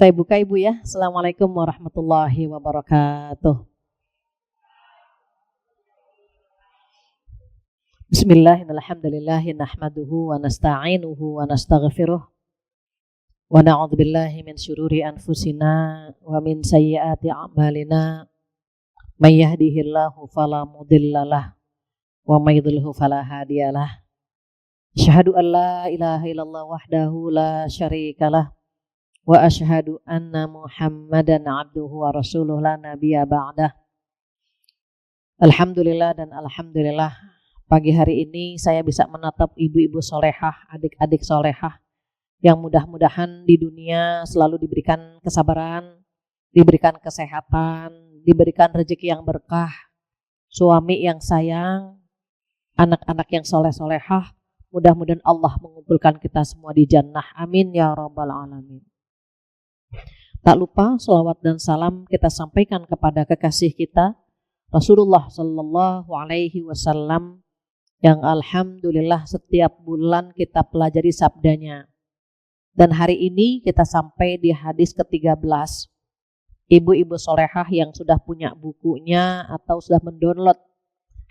Saya buka Ibu ya. Assalamualaikum warahmatullahi wabarakatuh. Bismillahirrahmanirrahim. Nahmaduhu wa nasta'inuhu wa nastaghfiruh. Wa na'udzubillahi min syururi anfusina wa min sayyiati a'malina. May yahdihillahu fala mudhillalah wa may yudhlilhu fala hadiyalah. Asyhadu an la ilaha illallah wahdahu la syarikalah. Wa asyhadu anna Muhammadan abduhu wa rasuluh la nabiyya ba'dah. Alhamdulillah dan alhamdulillah pagi hari ini saya bisa menatap ibu-ibu solehah, adik-adik solehah yang mudah-mudahan di dunia selalu diberikan kesabaran, diberikan kesehatan, diberikan rezeki yang berkah, suami yang sayang, anak-anak yang soleh-solehah. Mudah-mudahan Allah mengumpulkan kita semua di jannah. Amin ya rabbal alamin. Tak lupa selawat dan salam kita sampaikan kepada kekasih kita Rasulullah Sallallahu Alaihi Wasallam yang alhamdulillah setiap bulan kita pelajari sabdanya. Dan hari ini kita sampai di hadis ke-13. Ibu-ibu solehah yang sudah punya bukunya atau sudah mendownload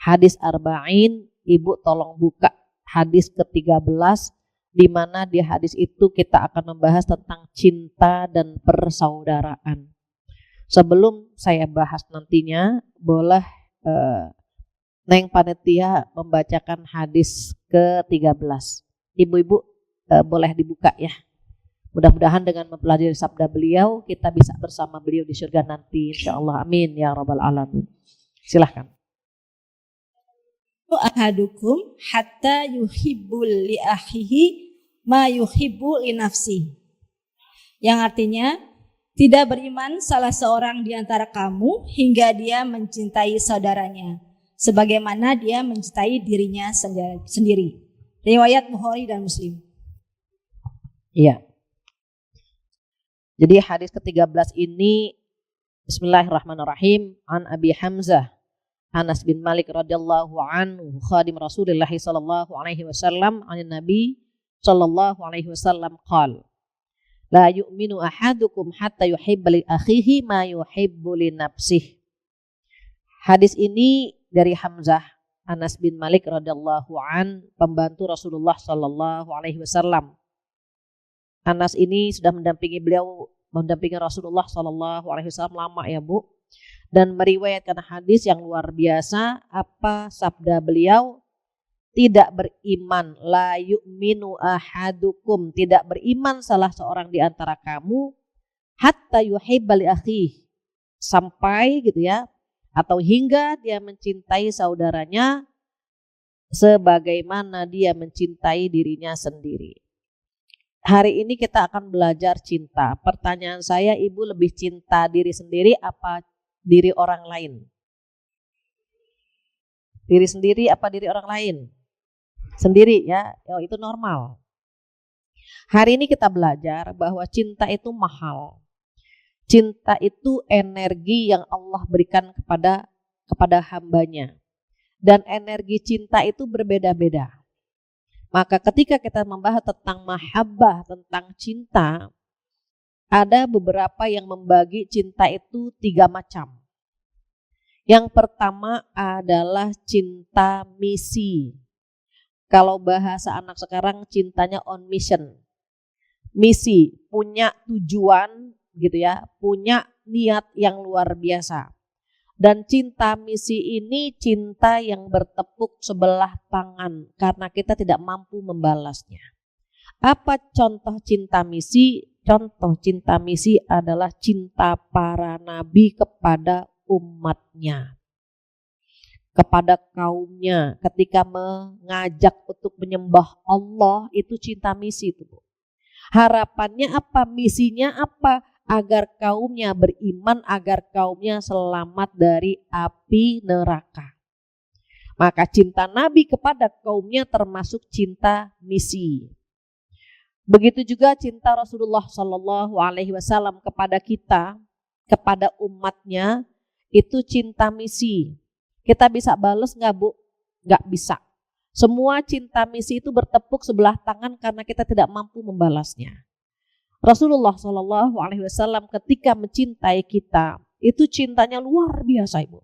hadis arba'in, ibu tolong buka hadis ke-13, di mana di hadis itu kita akan membahas tentang cinta dan persaudaraan. Sebelum saya bahas nantinya, boleh Neng Panitia membacakan hadis ke-13. Ibu-ibu boleh dibuka ya. Mudah-mudahan dengan mempelajari sabda beliau, kita bisa bersama beliau di surga nanti. InsyaAllah. Amin ya rabbal alamin. Silahkan. Ahadukum hatta yuhibbul li akhihi ma yuhibbu li nafsihi. Yang artinya, tidak beriman salah seorang di antara kamu hingga dia mencintai saudaranya sebagaimana dia mencintai dirinya sendiri. Riwayat Bukhari dan Muslim. Iya. Jadi hadis ke-13 ini, Bismillahirrahmanirrahim, an Abi Hamzah Anas bin Malik radhiyallahu anhu khadim Rasulullah sallallahu alaihi wasallam an Nabi sallallahu alaihi wasallam qala la yu'minu ahadukum hatta yuhibba li akhihi ma yuhibbu li nafsihi. Hadis ini dari Hamzah Anas bin Malik radhiyallahu an, pembantu Rasulullah sallallahu alaihi wasallam. Anas ini sudah mendampingi Rasulullah sallallahu alaihi wasallam lama ya, Bu. Dan meriwayatkan hadis yang luar biasa. Apa sabda beliau? Tidak beriman, la yu'minu ahadukum, tidak beriman salah seorang di antara kamu hatta yuhibba li akhihi, sampai gitu ya, atau hingga dia mencintai saudaranya sebagaimana dia mencintai dirinya sendiri. Hari ini kita akan belajar cinta. Pertanyaan saya, Ibu lebih cinta diri sendiri apa diri orang lain? Diri sendiri apa diri orang lain? Sendiri ya, itu normal. Hari ini kita belajar bahwa cinta itu mahal. Cinta itu energi yang Allah berikan kepada hambanya. Dan energi cinta itu berbeda-beda. Maka ketika kita membahas tentang mahabbah, tentang cinta, ada beberapa yang membagi cinta itu 3 macam. Yang pertama adalah cinta misi. Kalau bahasa anak sekarang cintanya on mission. Misi, punya tujuan gitu ya, punya niat yang luar biasa. Dan cinta misi ini cinta yang bertepuk sebelah tangan karena kita tidak mampu membalasnya. Apa contoh cinta misi? Contoh cinta misi adalah cinta para nabi kepada umatnya, kepada kaumnya. Ketika mengajak untuk menyembah Allah, itu cinta misi itu. Harapannya apa? Misinya apa? Agar kaumnya beriman, agar kaumnya selamat dari api neraka. Maka cinta Nabi kepada kaumnya termasuk cinta misi. Begitu juga cinta Rasulullah Sallallahu Alaihi Wasallam kepada kita, kepada umatnya, itu cinta misi. Kita bisa balas nggak, Bu? Nggak bisa. Semua cinta misi itu bertepuk sebelah tangan karena kita tidak mampu membalasnya. Rasulullah Shallallahu Alaihi Wasallam ketika mencintai kita itu cintanya luar biasa Ibu,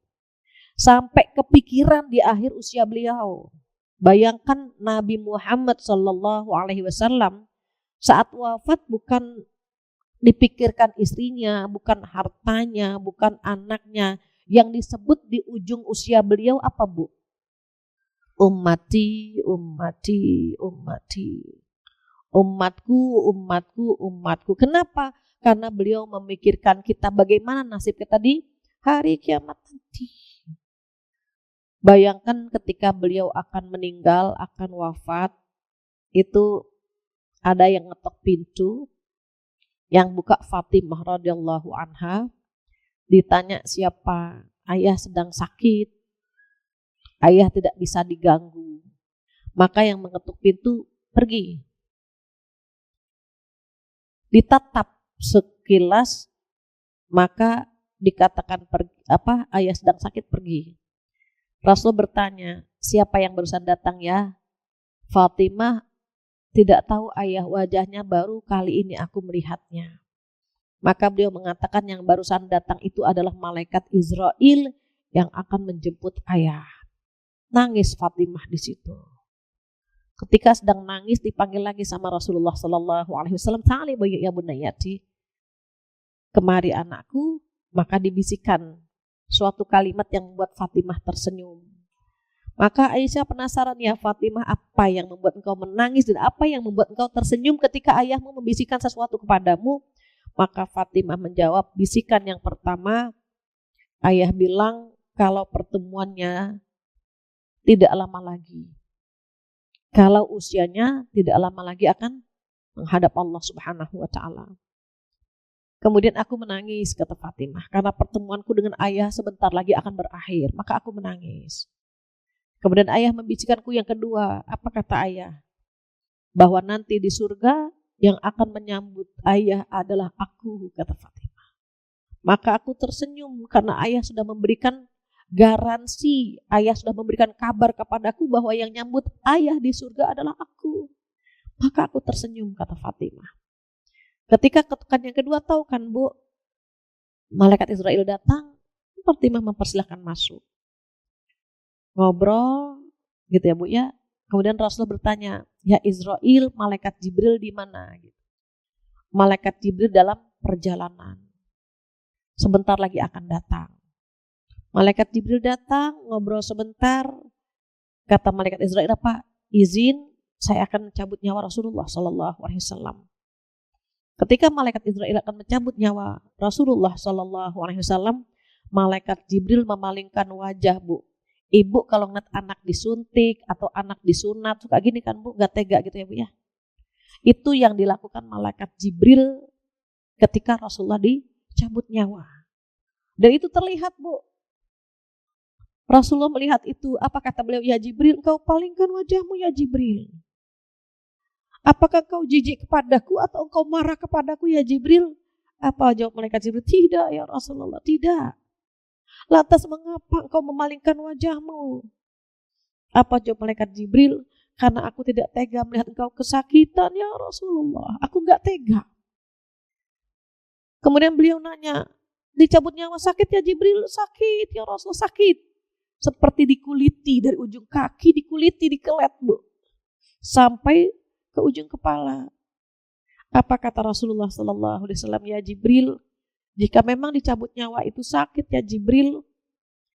sampai kepikiran di akhir usia beliau. Bayangkan Nabi Muhammad Shallallahu Alaihi Wasallam saat wafat bukan dipikirkan istrinya, bukan hartanya, bukan anaknya. Yang disebut di ujung usia beliau apa Bu? Ummati, ummati, ummati. Umatku, umatku, umatku. Kenapa? Karena beliau memikirkan kita bagaimana nasib kita di hari kiamat nanti. Bayangkan ketika beliau akan meninggal, akan wafat, itu ada yang ngetok pintu, yang buka Fatimah radhiyallahu anha, ditanya siapa, ayah sedang sakit, ayah tidak bisa diganggu. Maka yang mengetuk pintu pergi. Ditatap sekilas, maka dikatakan ayah sedang sakit, pergi. Rasul bertanya, siapa yang barusan datang ya? Fatimah tidak tahu ayah, wajahnya baru kali ini aku melihatnya. Maka beliau mengatakan yang barusan datang itu adalah malaikat Israel yang akan menjemput ayah. Nangis Fatimah di situ. Ketika sedang nangis dipanggil lagi sama Rasulullah Shallallahu Alaihi Wasallam, "Ta'ali ya bunayati, kemari anakku." Maka dibisikkan suatu kalimat yang membuat Fatimah tersenyum. Maka Aisyah penasaran, ya Fatimah, apa yang membuat engkau menangis dan apa yang membuat engkau tersenyum ketika ayahmu membisikkan sesuatu kepadamu? Maka Fatimah menjawab, bisikan yang pertama, ayah bilang kalau pertemuannya tidak lama lagi. Kalau usianya tidak lama lagi akan menghadap Allah Subhanahu wa Ta'ala. Kemudian aku menangis, kata Fatimah, karena pertemuanku dengan ayah sebentar lagi akan berakhir. Maka aku menangis. Kemudian ayah membisikkanku yang kedua. Apa kata ayah? Bahwa nanti di surga yang akan menyambut ayah adalah aku, kata Fatimah. Maka aku tersenyum karena ayah sudah memberikan garansi, ayah sudah memberikan kabar kepadaku bahwa yang nyambut ayah di surga adalah aku. Maka aku tersenyum, kata Fatimah. Ketika ketukan yang kedua, tahu kan Bu, malaikat Israel datang, Fatimah mempersilahkan masuk. Ngobrol gitu ya Bu ya. Kemudian Rasul bertanya, ya Israel, malaikat Jibril di mana? Malaikat Jibril dalam perjalanan. Sebentar lagi akan datang. Malaikat Jibril datang, ngobrol sebentar. Kata malaikat Israel, apa? Izin, saya akan mencabut nyawa Rasulullah Sallallahu Alaihi Wasallam. Ketika malaikat Israel akan mencabut nyawa Rasulullah Sallallahu Alaihi Wasallam, malaikat Jibril memalingkan wajah Bu. Ibu kalau ngeliat anak disuntik atau anak disunat suka gini kan Bu, gak tega gitu ya Bu ya. Itu yang dilakukan malaikat Jibril ketika Rasulullah dicabut nyawa. Dan itu terlihat Bu. Rasulullah melihat itu, apa kata beliau? Ya Jibril, engkau palingkan wajahmu ya Jibril. Apakah engkau jijik kepadaku atau engkau marah kepadaku ya Jibril? Apa jawab malaikat Jibril? Tidak ya Rasulullah, tidak. Lantas mengapa engkau memalingkan wajahmu? Apa jawab malaikat Jibril? Karena aku tidak tega melihat engkau kesakitan ya Rasulullah. Aku gak tega. Kemudian beliau nanya, dicabut nyawa sakit ya Jibril? Sakit ya Rasulullah, sakit. Seperti dikuliti dari ujung kaki, dikuliti, dikelet Bu. Sampai ke ujung kepala. Apa kata Rasulullah Sallallahu Alaihi Wasallam? Ya Jibril, jika memang dicabut nyawa itu sakit ya Jibril,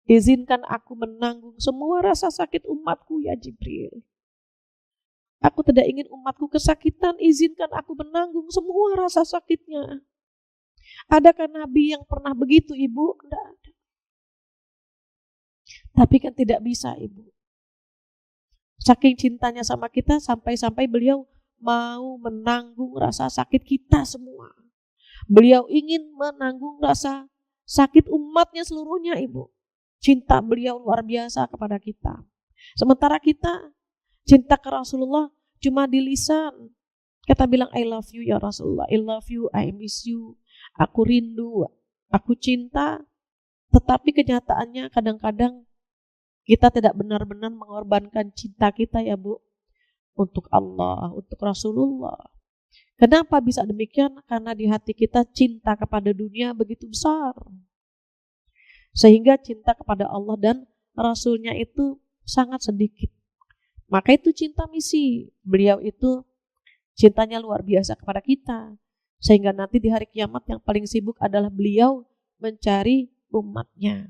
izinkan aku menanggung semua rasa sakit umatku ya Jibril. Aku tidak ingin umatku kesakitan, izinkan aku menanggung semua rasa sakitnya. Adakah Nabi yang pernah begitu Ibu? Tidak ada. Tapi kan tidak bisa Ibu. Saking cintanya sama kita sampai-sampai beliau mau menanggung rasa sakit kita semua. Beliau ingin menanggung rasa sakit umatnya seluruhnya Ibu. Cinta beliau luar biasa kepada kita. Sementara kita cinta ke Rasulullah cuma di lisan. Kita bilang I love you ya Rasulullah, I love you, I miss you. Aku rindu, aku cinta. Tetapi kenyataannya kadang-kadang kita tidak benar-benar mengorbankan cinta kita ya Bu. Untuk Allah, untuk Rasulullah. Kenapa bisa demikian? Karena di hati kita cinta kepada dunia begitu besar. Sehingga cinta kepada Allah dan Rasulnya itu sangat sedikit. Maka itu cinta misi. Beliau itu cintanya luar biasa kepada kita. Sehingga nanti di hari kiamat yang paling sibuk adalah beliau mencari umatnya.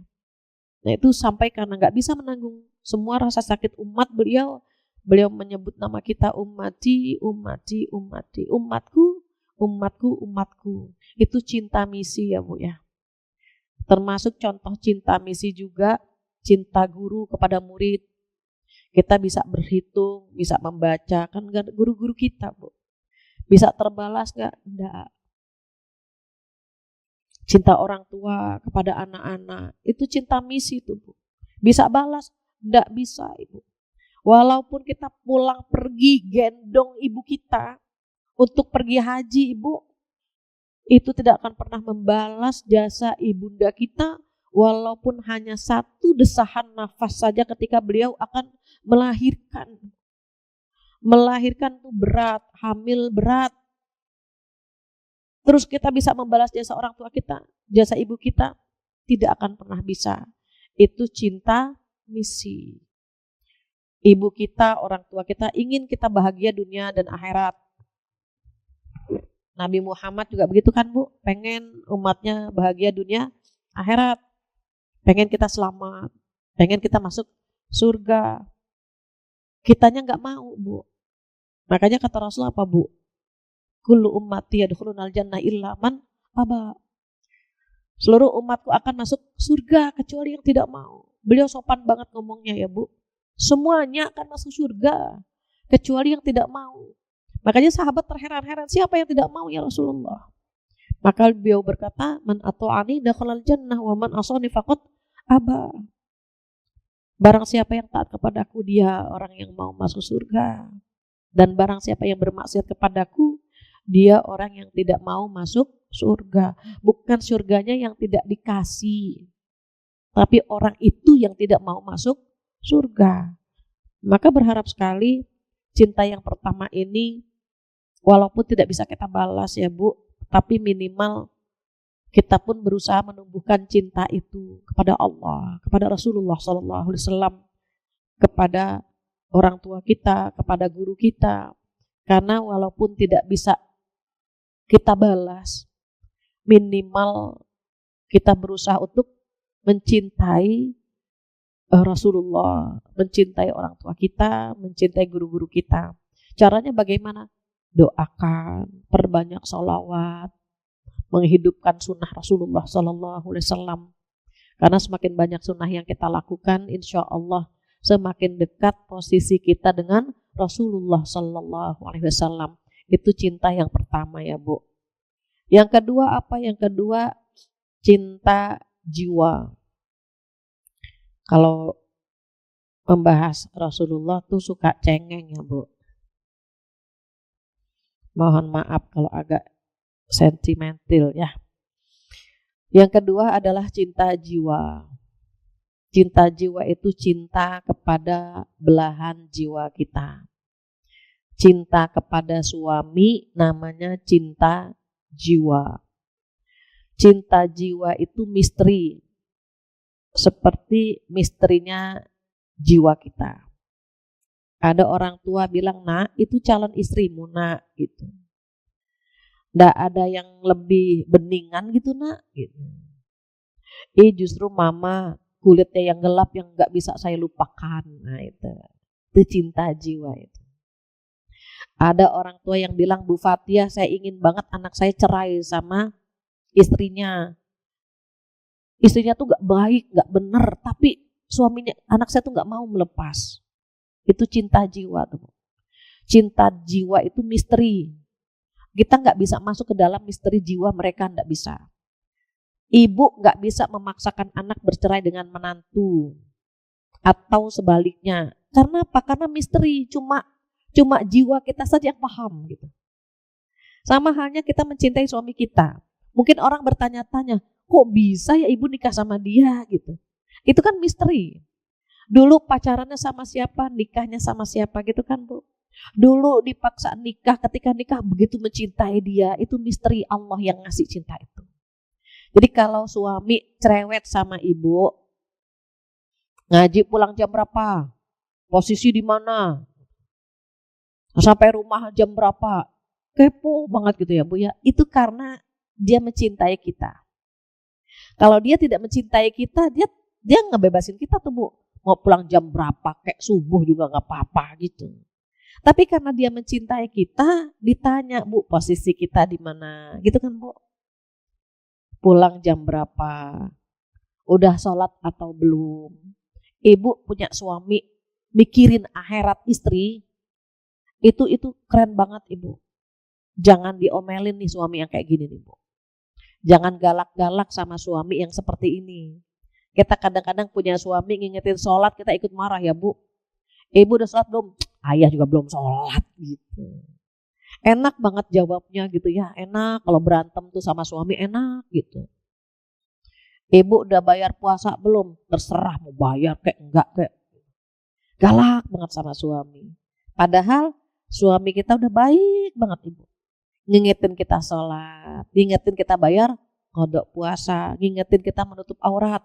Nah itu sampai karena gak bisa menanggung semua rasa sakit umat beliau menyebut nama kita ummati, ummati, ummati, umatku, umatku, umatku. Itu cinta misi ya Bu ya. Termasuk contoh cinta misi juga cinta guru kepada murid. Kita bisa berhitung, bisa membaca, kan guru-guru kita Bu. Bisa terbalas gak? Enggak. Cinta orang tua kepada anak-anak, itu cinta misi tuh Bu. Bisa balas? Enggak bisa Ibu. Walaupun kita pulang pergi gendong ibu kita untuk pergi haji Ibu, itu tidak akan pernah membalas jasa ibunda kita walaupun hanya satu desahan nafas saja ketika beliau akan melahirkan. Melahirkan itu berat, hamil berat. Terus kita bisa membalas jasa orang tua kita, jasa ibu kita, tidak akan pernah bisa. Itu cinta misi. Ibu kita, orang tua kita ingin kita bahagia dunia dan akhirat. Nabi Muhammad juga begitu kan Bu, pengen umatnya bahagia dunia, akhirat. Pengen kita selamat, pengen kita masuk surga. Kitanya nggak mau Bu. Makanya kata Rasulullah apa Bu? Kullu ummati yadkhulunal jannah illa man aba. Seluruh umatku akan masuk surga kecuali yang tidak mau. Beliau sopan banget ngomongnya ya Bu. Semuanya akan masuk surga kecuali yang tidak mau. Makanya sahabat terheran-heran, siapa yang tidak mau ya Rasulullah? Maka beliau berkata, man ata'ani dakhalal jannah wa man asani faqad aba. Barang siapa yang taat kepadaku, dia orang yang mau masuk surga. Dan barang siapa yang bermaksiat kepadaku, dia orang yang tidak mau masuk surga. Bukan surganya yang tidak dikasih, tapi orang itu yang tidak mau masuk surga. Maka berharap sekali cinta yang pertama ini, walaupun tidak bisa kita balas ya Bu, tapi minimal kita pun berusaha menumbuhkan cinta itu kepada Allah, kepada Rasulullah SAW, kepada orang tua kita, kepada guru kita. Karena walaupun tidak bisa kita balas, minimal kita berusaha untuk mencintai Rasulullah, mencintai orang tua kita, mencintai guru-guru kita. Caranya bagaimana? Doakan, perbanyak sholawat, menghidupkan sunnah Rasulullah SAW. Karena semakin banyak sunnah yang kita lakukan, insya Allah semakin dekat posisi kita dengan Rasulullah SAW. Itu cinta yang pertama ya Bu. Yang kedua apa? Yang kedua cinta jiwa. Kalau membahas Rasulullah tuh suka cengeng ya Bu. Mohon maaf kalau agak sentimental ya. Yang kedua adalah cinta jiwa. Cinta jiwa itu cinta kepada belahan jiwa kita. Cinta kepada suami namanya cinta jiwa. Cinta jiwa itu misteri, seperti misterinya jiwa kita. Ada orang tua bilang, nak itu calon istrimu nak, gitu. Nggak ada yang lebih beningan gitu nak, gitu. Justru mama kulitnya yang gelap yang nggak bisa saya lupakan. Nah itu cinta jiwa itu. Ada orang tua yang bilang, Bu Fathia, saya ingin banget anak saya cerai sama istrinya. Istrinya tuh gak baik, gak bener, tapi suaminya, anak saya tuh gak mau melepas. Itu cinta jiwa tuh. Cinta jiwa itu misteri. Kita gak bisa masuk ke dalam misteri jiwa mereka, gak bisa. Ibu gak bisa memaksakan anak bercerai dengan menantu. Atau sebaliknya. Karena apa? Karena misteri, cuma jiwa kita saja yang paham gitu. Sama halnya kita mencintai suami kita. Mungkin orang bertanya-tanya, kok bisa ya ibu nikah sama dia gitu. Itu kan misteri. Dulu pacarannya sama siapa, nikahnya sama siapa gitu kan Bu. Dulu dipaksa nikah, ketika nikah begitu mencintai dia, itu misteri Allah yang ngasih cinta itu. Jadi kalau suami cerewet sama ibu, ngaji pulang jam berapa, posisi di mana, sampai rumah jam berapa, kepo banget gitu ya Bu ya. Itu karena dia mencintai kita. Kalau dia tidak mencintai kita, dia ngebebasin kita tuh Bu. Mau pulang jam berapa, kayak subuh juga gak apa-apa gitu. Tapi karena dia mencintai kita, ditanya Bu posisi kita di mana, gitu kan Bu. Pulang jam berapa, udah sholat atau belum. Ibu punya suami, mikirin akhirat istri, itu keren banget Ibu. Jangan diomelin nih suami yang kayak gini nih Bu. Jangan galak-galak sama suami yang seperti ini. Kita kadang-kadang punya suami ngingetin sholat, kita ikut marah ya Bu. Ibu udah sholat belum? Ayah juga belum sholat gitu. Enak banget jawabnya gitu ya, enak kalau berantem tuh sama suami enak gitu. Ibu udah bayar puasa belum? Terserah mau bayar kayak enggak kayak. Galak banget sama suami. Padahal suami kita udah baik banget Ibu. Ngingetin kita sholat, ngingetin kita bayar kodok puasa, ngingetin kita menutup aurat.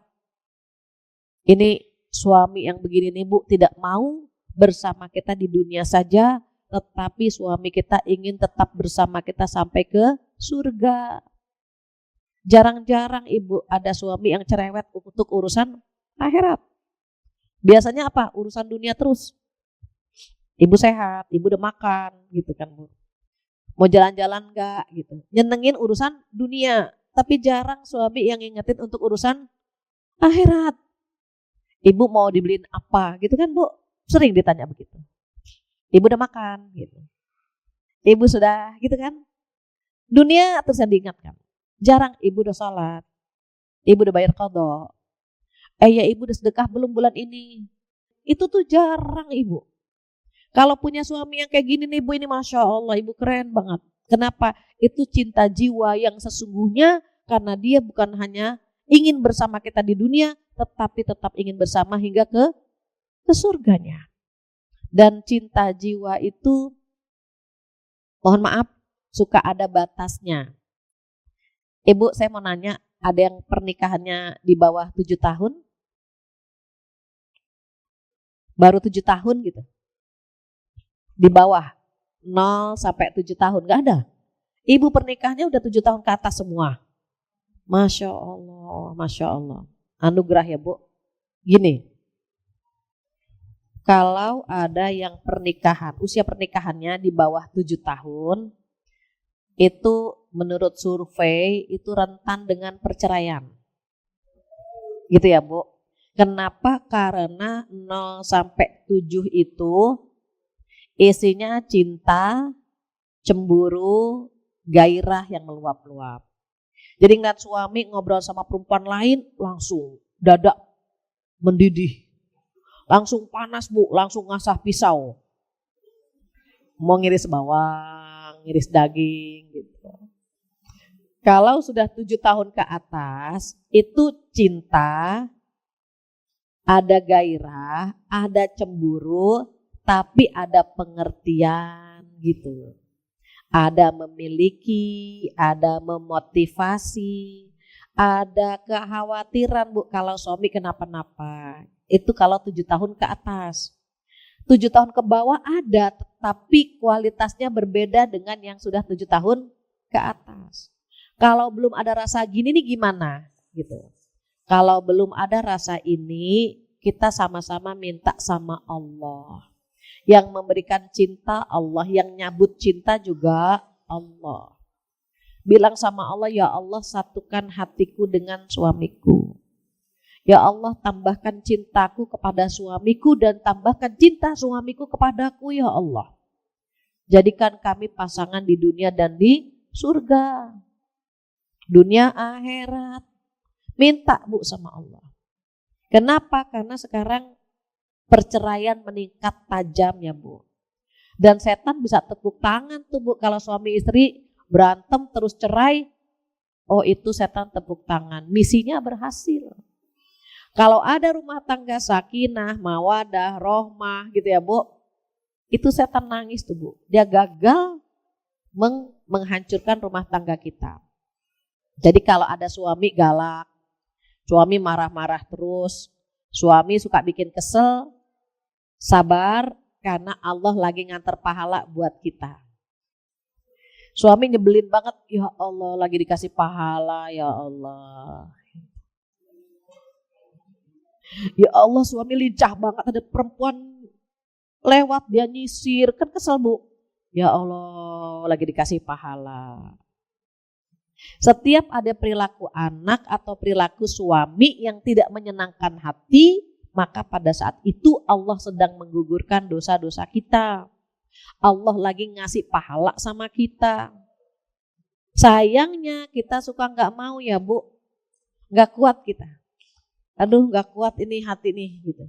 Ini suami yang begini nih Bu, tidak mau bersama kita di dunia saja, tetapi suami kita ingin tetap bersama kita sampai ke surga. Jarang-jarang Ibu ada suami yang cerewet untuk urusan akhirat. Biasanya apa? Urusan dunia terus. Ibu sehat, ibu udah makan gitu kan Bu. Mau jalan-jalan enggak gitu. Nyenengin urusan dunia, tapi jarang suami yang ngingetin untuk urusan akhirat. Ibu mau dibeliin apa gitu kan Bu? Sering ditanya begitu. Ibu udah makan gitu. Ibu sudah gitu kan. Dunia terus yang diingatkan. Jarang ibu udah sholat. Ibu udah bayar qadha. Ya ibu udah sedekah belum bulan ini. Itu tuh jarang Ibu. Kalau punya suami yang kayak gini nih Ibu, ini Masya Allah Ibu keren banget. Kenapa? Itu cinta jiwa yang sesungguhnya, karena dia bukan hanya ingin bersama kita di dunia, tetapi tetap ingin bersama hingga ke surganya. Dan cinta jiwa itu, mohon maaf, suka ada batasnya. Ibu, saya mau nanya, ada yang pernikahannya di bawah 7 tahun? Baru 7 tahun gitu? Di bawah 0 sampai 7 tahun, gak ada? Ibu pernikahannya udah 7 tahun ke atas semua. Masya Allah, Masya Allah. Anugerah ya Bu. Gini, kalau ada yang pernikahan, usia pernikahannya di bawah 7 tahun, itu menurut survei itu rentan dengan perceraian. Gitu ya Bu. Kenapa? Karena 0 sampai 7 itu isinya cinta, cemburu, gairah yang meluap-luap. Jadi ngeliat suami ngobrol sama perempuan lain, langsung dadak mendidih. Langsung panas Bu, langsung ngasah pisau. Mau ngiris bawang, ngiris daging gitu. Kalau sudah 7 tahun ke atas, itu cinta, ada gairah, ada cemburu, tapi ada pengertian gitu. Ada memiliki, ada memotivasi, ada kekhawatiran Bu kalau suami kenapa-napa. Itu kalau 7 tahun ke atas. 7 tahun ke bawah ada, tapi kualitasnya berbeda dengan yang sudah 7 tahun ke atas. Kalau belum ada rasa gini nih gimana gitu. Kalau belum ada rasa ini, kita sama-sama minta sama Allah. Yang memberikan cinta Allah, yang nyabut cinta juga Allah. Bilang sama Allah, ya Allah satukan hatiku dengan suamiku. Ya Allah tambahkan cintaku kepada suamiku dan tambahkan cinta suamiku kepadaku ya Allah. Jadikan kami pasangan di dunia dan di surga. Dunia akhirat. Minta Bu sama Allah. Kenapa? Karena sekarang perceraian meningkat tajam ya Bu. Dan setan bisa tepuk tangan tuh Bu. Kalau suami istri berantem terus cerai. Oh itu setan tepuk tangan. Misinya berhasil. Kalau ada rumah tangga sakinah, mawadah, rohmah gitu ya Bu. Itu setan nangis tuh Bu. Dia gagal menghancurkan rumah tangga kita. Jadi kalau ada suami galak, suami marah-marah terus, suami suka bikin kesel, sabar karena Allah lagi nganter pahala buat kita. Suami nyebelin banget, ya Allah lagi dikasih pahala, ya Allah. Ya Allah suami lincah banget, ada perempuan lewat dia nyisir, kan kesel Bu. Ya Allah lagi dikasih pahala. Setiap ada perilaku anak atau perilaku suami yang tidak menyenangkan hati, maka pada saat itu Allah sedang menggugurkan dosa-dosa kita. Allah lagi ngasih pahala sama kita. Sayangnya kita suka nggak mau ya Bu, nggak kuat kita. Aduh nggak kuat ini hati nih gitu.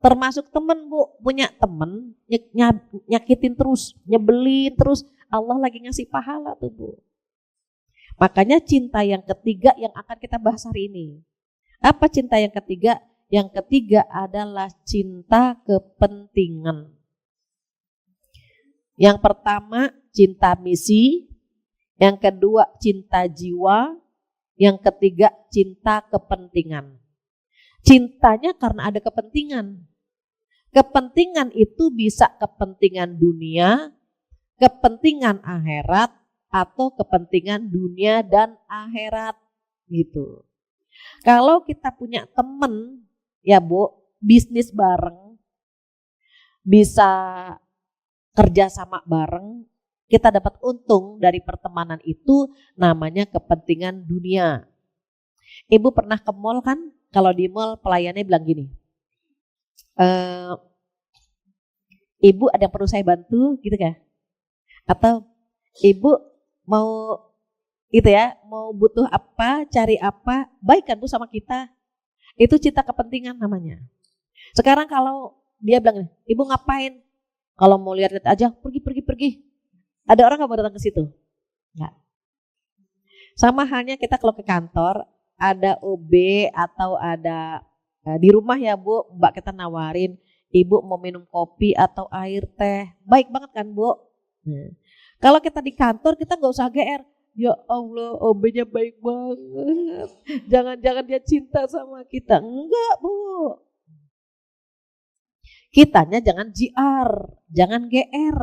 Termasuk temen Bu, punya temen nyakitin terus, nyebelin terus, Allah lagi ngasih pahala tuh Bu. Makanya cinta yang ketiga yang akan kita bahas hari ini. Apa cinta yang ketiga? Yang ketiga adalah cinta kepentingan. Yang pertama cinta misi, yang kedua cinta jiwa, yang ketiga cinta kepentingan. Cintanya karena ada kepentingan. Kepentingan itu bisa kepentingan dunia, kepentingan akhirat, atau kepentingan dunia dan akhirat gitu. Kalau kita punya temen ya Bu, bisnis bareng, bisa kerja sama bareng, kita dapat untung dari pertemanan itu namanya kepentingan dunia. Ibu pernah ke mall kan? Kalau di mall pelayannya bilang gini, Ibu ada yang perlu saya bantu gitu kan? Atau Ibu mau itu ya, mau butuh apa, cari apa, baik kan Bu sama kita. Itu cinta kepentingan namanya. Sekarang kalau dia bilang, Ibu ngapain? Kalau mau lihat-lihat aja, pergi. Ada orang nggak mau datang ke situ? Nggak. Sama halnya kita kalau ke kantor, ada OB atau ada di rumah ya Bu, Mbak kita nawarin, Ibu mau minum kopi atau air teh, baik banget kan Bu? Kalau kita di kantor kita nggak usah GR, ya Allah OB-nya baik banget, jangan-jangan dia cinta sama kita, enggak Bu. Kitanya jangan JR, jangan GR,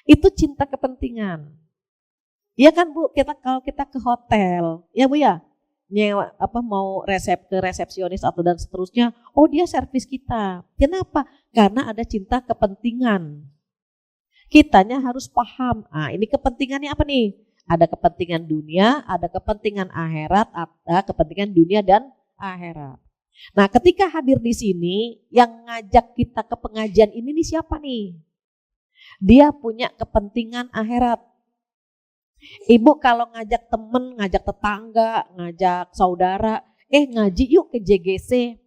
itu cinta kepentingan. Ya kan Bu, kalau kita ke hotel, ya Bu ya, nyewa mau ke resepsionis atau dan seterusnya, oh dia servis kita. Kenapa? Karena ada cinta kepentingan. Kitanya harus paham, ini kepentingannya apa nih? Ada kepentingan dunia, ada kepentingan akhirat, ada kepentingan dunia dan akhirat. Nah ketika hadir di sini, yang ngajak kita ke pengajian ini nih siapa nih? Dia punya kepentingan akhirat. Ibu kalau ngajak temen, ngajak tetangga, ngajak saudara, ngaji yuk ke JGC.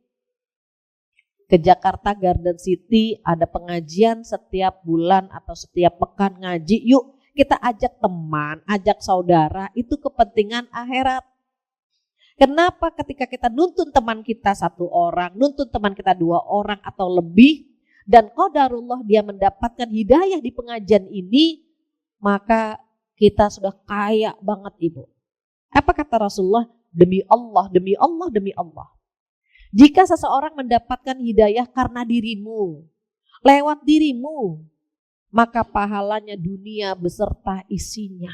Ke Jakarta Garden City ada pengajian setiap bulan atau setiap pekan ngaji, yuk kita ajak teman, ajak saudara, itu kepentingan akhirat. Kenapa ketika kita nuntun teman kita 1 orang, nuntun teman kita 2 orang atau lebih, dan qadarullah dia mendapatkan hidayah di pengajian ini, maka kita sudah kaya banget Ibu. Apa kata Rasulullah? Demi Allah, demi Allah, demi Allah. Jika seseorang mendapatkan hidayah karena dirimu, lewat dirimu, maka pahalanya dunia beserta isinya.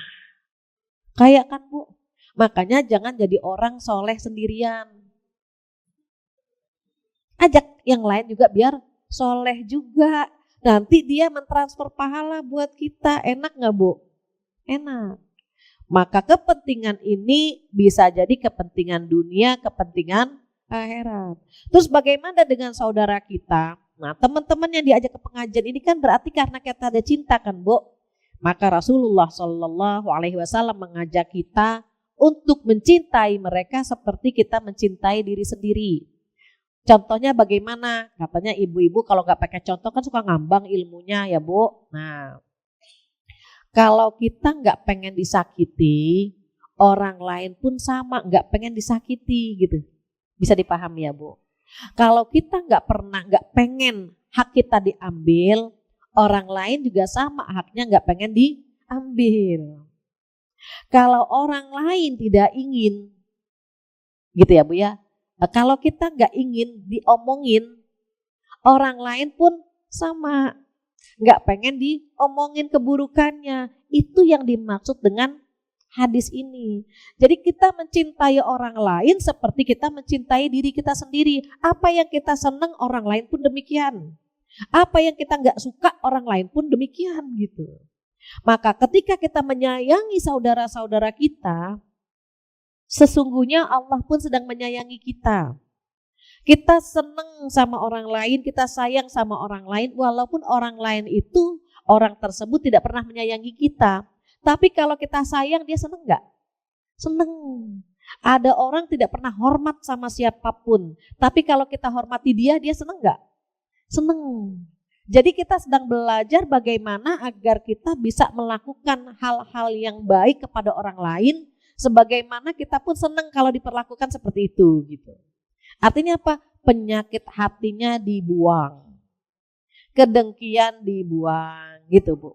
Kayak kan Bu? Makanya jangan jadi orang soleh sendirian. Ajak yang lain juga biar soleh juga. Nanti dia mentransfer pahala buat kita. Enak gak Bu? Enak. Maka kepentingan ini bisa jadi kepentingan dunia, kepentingan akhirat. Terus bagaimana dengan saudara kita? Nah teman-teman yang diajak ke pengajian ini kan berarti karena kita ada cinta kan Bu? Maka Rasulullah SAW mengajak kita untuk mencintai mereka seperti kita mencintai diri sendiri. Contohnya bagaimana? Katanya ibu-ibu kalau nggak pakai contoh kan suka ngambang ilmunya ya Bu. Nah kalau kita nggak pengen disakiti, orang lain pun sama nggak pengen disakiti gitu. Bisa dipahami ya Bu. Kalau kita nggak pengen hak kita diambil, orang lain juga sama haknya nggak pengen diambil. Kalau orang lain tidak ingin, gitu ya Bu ya. Kalau kita nggak ingin diomongin, orang lain pun sama nggak pengen diomongin keburukannya. Itu yang dimaksud dengan hadis ini. Jadi kita mencintai orang lain seperti kita mencintai diri kita sendiri. Apa yang kita senang orang lain pun demikian. Apa yang kita nggak suka orang lain pun demikian gitu. Maka ketika kita menyayangi saudara-saudara kita, sesungguhnya Allah pun sedang menyayangi kita. Kita senang sama orang lain, kita sayang sama orang lain, walaupun orang lain itu, orang tersebut tidak pernah menyayangi kita. Tapi kalau kita sayang, dia senang nggak? Senang. Ada orang tidak pernah hormat sama siapapun, tapi kalau kita hormati dia senang nggak? Senang. Jadi kita sedang belajar bagaimana agar kita bisa melakukan hal-hal yang baik kepada orang lain, sebagaimana kita pun senang kalau diperlakukan seperti itu gitu. Artinya apa? Penyakit hatinya dibuang. Kedengkian dibuang gitu Bu.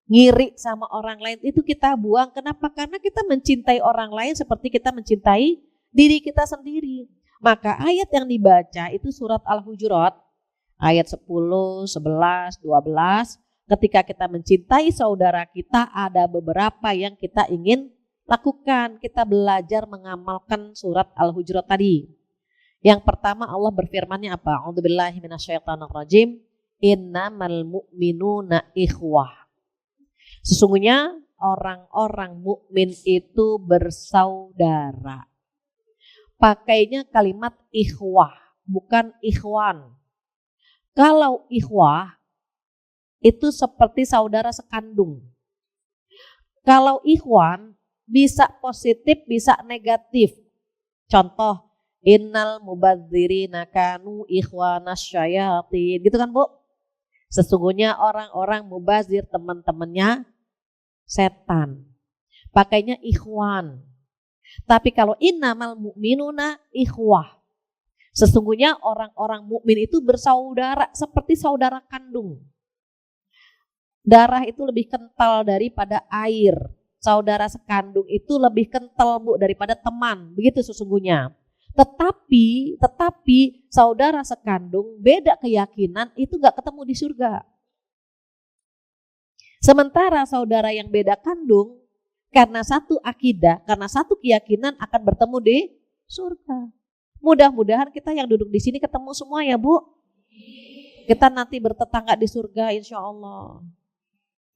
Ngiri sama orang lain itu kita buang. Kenapa? Karena kita mencintai orang lain seperti kita mencintai diri kita sendiri. Maka ayat yang dibaca itu surat Al-Hujurat. Ayat 10, 11, 12. Ketika kita mencintai saudara kita ada beberapa yang kita ingin lakukan. Kita belajar mengamalkan surat Al-Hujurat tadi. Yang pertama Allah berfirmannya apa? A'udzubillahi minasyaitonirrajim. Innamal mu'minuna ikhwah. Sesungguhnya orang-orang mukmin itu bersaudara. Pakainya kalimat ikhwah, bukan ikhwan. Kalau ikhwah itu seperti saudara sekandung. Kalau ikhwan bisa positif, bisa negatif. Contoh, innal mubadzirina kanu ikhwanas syayatin. Gitu kan Bu? Sesungguhnya orang-orang mubazir teman-temannya setan. Pakainya ikhwan. Tapi kalau innamal mu'minuna ikhwah. Sesungguhnya orang-orang mukmin itu bersaudara seperti saudara kandung. Darah itu lebih kental daripada air. Saudara sekandung itu lebih kental Bu daripada teman. Begitu sesungguhnya. Tetapi saudara sekandung beda keyakinan itu gak ketemu di surga. Sementara saudara yang beda kandung karena satu akidah, karena satu keyakinan akan bertemu di surga. Mudah-mudahan kita yang duduk di sini ketemu semua ya Bu. Kita nanti bertetangga di surga insya Allah.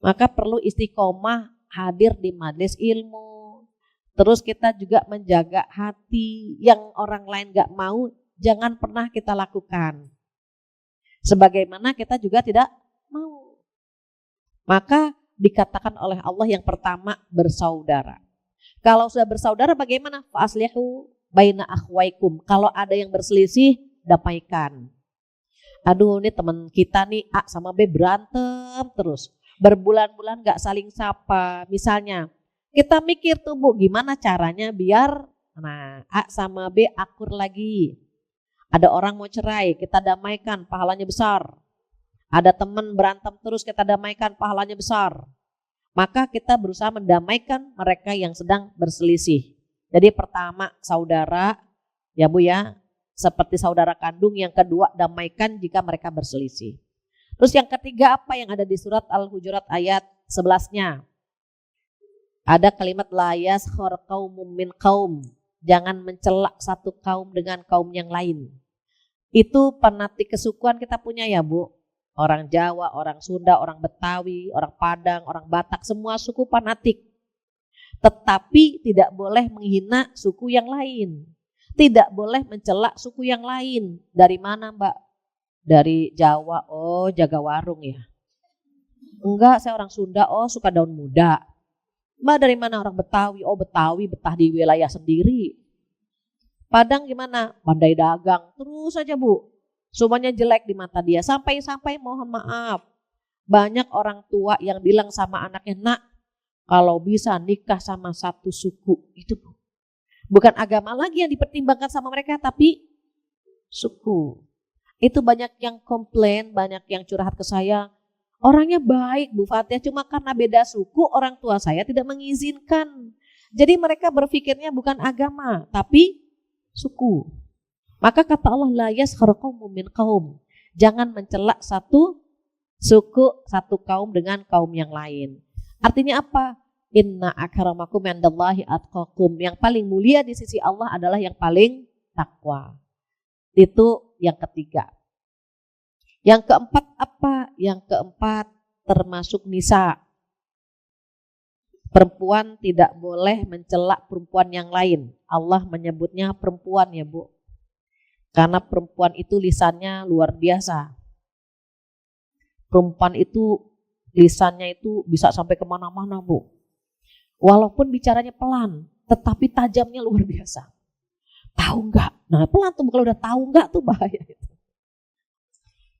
Maka perlu istiqomah hadir di majelis ilmu. Terus kita juga menjaga hati yang orang lain gak mau, jangan pernah kita lakukan. Sebagaimana kita juga tidak mau. Maka dikatakan oleh Allah yang pertama bersaudara. Kalau sudah bersaudara bagaimana? Fa'aslihu baina akhwaikum. Kalau ada yang berselisih, damaikan. Aduh ini teman kita nih A sama B berantem terus. Berbulan-bulan gak saling sapa. Misalnya kita mikir tuh Bu gimana caranya biar A sama B akur lagi. Ada orang mau cerai, kita damaikan, pahalanya besar. Ada teman berantem terus, kita damaikan, pahalanya besar. Maka kita berusaha mendamaikan mereka yang sedang berselisih. Jadi pertama saudara ya Bu ya, seperti saudara kandung. Yang kedua damaikan jika mereka berselisih. Terus yang ketiga apa yang ada di surat Al-Hujurat ayat 11-nya? Ada kalimat la yaskhar qaumum min qaum. Jangan mencela satu kaum dengan kaum yang lain. Itu penatik kesukuan kita punya ya Bu. Orang Jawa, orang Sunda, orang Betawi, orang Padang, orang Batak, semua suku fanatik. Tetapi tidak boleh menghina suku yang lain. Tidak boleh mencela suku yang lain. Dari mana Mbak? Dari Jawa, oh jaga warung ya. Enggak, saya orang Sunda, oh suka daun muda. Mbak dari mana? Orang Betawi, oh Betawi betah di wilayah sendiri. Padang gimana? Pandai dagang, terus saja Bu. Semuanya jelek di mata dia. Sampai-sampai mohon maaf. Banyak orang tua yang bilang sama anaknya, nak kalau bisa nikah sama satu suku. Itu Bu. Bukan agama lagi yang dipertimbangkan sama mereka, tapi suku. Itu banyak yang komplain, banyak yang curhat ke saya. Orangnya baik Bu Fatia, cuma karena beda suku orang tua saya tidak mengizinkan. Jadi mereka berpikirnya bukan agama, tapi suku. Maka kata Allah, la yaskhar qaumun min qaum. Jangan mencela satu suku, satu kaum dengan kaum yang lain. Artinya apa? Inna akramakum indallahi atqakum. Yang paling mulia di sisi Allah adalah yang paling takwa. Itu yang ketiga. Yang keempat apa? Yang keempat termasuk nisa. Perempuan tidak boleh mencela perempuan yang lain. Allah menyebutnya perempuan ya Bu. Karena perempuan itu lisannya luar biasa. Perempuan itu lisannya itu bisa sampai kemana-mana Bu. Walaupun bicaranya pelan, tetapi tajamnya luar biasa. Tahu nggak? Nah pelan tuh kalau udah tahu nggak tuh bahaya.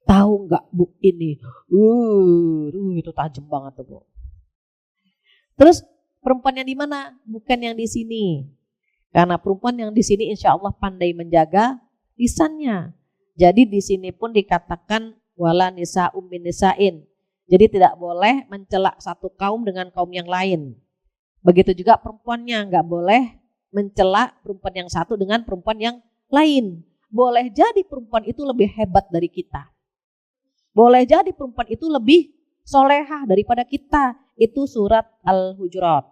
Tahu nggak Bu ini? Itu tajam banget tuh Bu. Terus perempuan yang di mana? Bukan yang di sini. Karena perempuan yang di sini insya Allah pandai menjaga lisannya. Jadi di sini pun dikatakan wala nisa ummin nisain. Jadi tidak boleh mencela satu kaum dengan kaum yang lain. Begitu juga perempuannya nggak boleh mencela perempuan yang satu dengan perempuan yang lain. Boleh jadi perempuan itu lebih hebat dari kita. Boleh jadi perempuan itu lebih solehah daripada kita. Itu surat Al-Hujurat.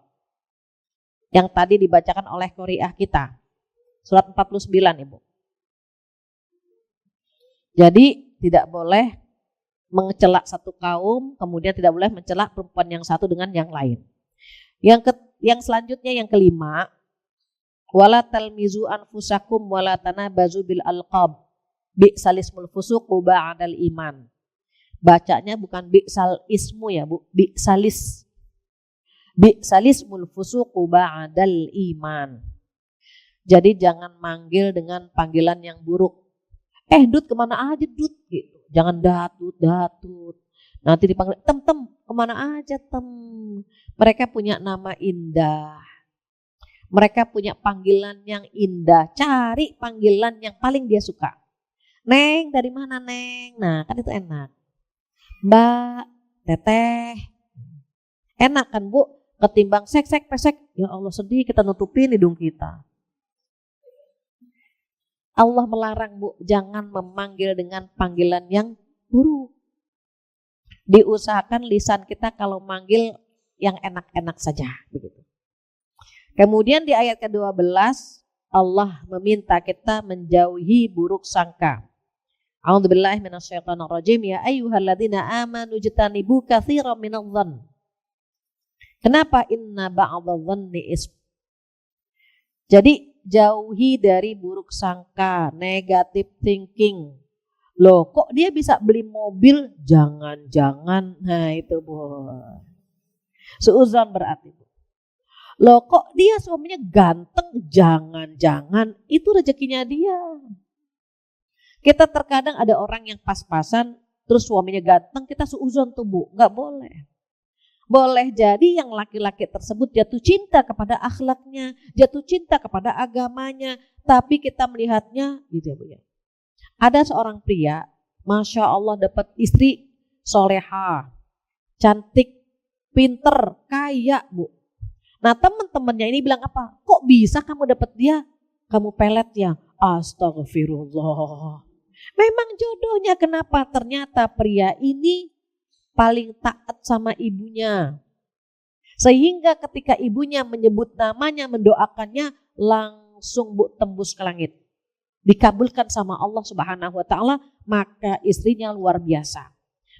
Yang tadi dibacakan oleh qori'ah kita. Surat 49 Ibu. Jadi tidak boleh mencela satu kaum, kemudian tidak boleh mencela perempuan yang satu dengan yang lain. Yang selanjutnya yang kelima, wala talmizu anfusakum wala tanabazu bil alqab. Bi'sal fusuqu ba'dal iman. Bacanya bukan bi'sal ismu ya Bu, bi'salis. Bi'salismul fusuqu ba'dal iman. Jadi jangan manggil dengan panggilan yang buruk. Dut kemana aja Dut gitu. Jangan datut. Nanti dipanggil tem kemana aja tem. Mereka punya nama indah. Mereka punya panggilan yang indah. Cari panggilan yang paling dia suka. Neng dari mana Neng? Nah kan itu enak. Mbak, Teteh. Enak kan Bu? Ketimbang sek pesek. Ya Allah sedih kita nutupin hidung kita. Allah melarang Bu, jangan memanggil dengan panggilan yang buruk. Diusahakan lisan kita kalau manggil yang enak-enak saja. Begitu. Kemudian di ayat ke-12, Allah meminta kita menjauhi buruk sangka. A'udzubillahi minasyaitonirrajim. Ya ayyuhalladzina amanu jtanibu katsiran minadh-dhann. Kenapa? Inna ba'dadh-dhanni ism. Jadi jauhi dari buruk sangka, negative thinking. Loh kok dia bisa beli mobil? Jangan-jangan. Nah itu Bu. Suudzon berarti Bu. Loh kok dia suaminya ganteng? Jangan-jangan itu rezekinya dia. Kita terkadang ada orang yang pas-pasan terus suaminya ganteng, kita suudzon tuh Bu. Gak boleh. Boleh jadi yang laki-laki tersebut jatuh cinta kepada akhlaknya, jatuh cinta kepada agamanya, tapi kita melihatnya gitu ya Bu ya. Ada seorang pria, Masya Allah dapat istri soleha, cantik, pinter, kaya Bu. Nah teman-temannya ini bilang apa? Kok bisa kamu dapat dia? Kamu pelet ya? Astagfirullah. Memang jodohnya. Kenapa? Ternyata pria ini paling taat sama ibunya. Sehingga ketika ibunya menyebut namanya, mendoakannya, langsung Bu tembus ke langit. Dikabulkan sama Allah Subhanahu wa taala, maka istrinya luar biasa.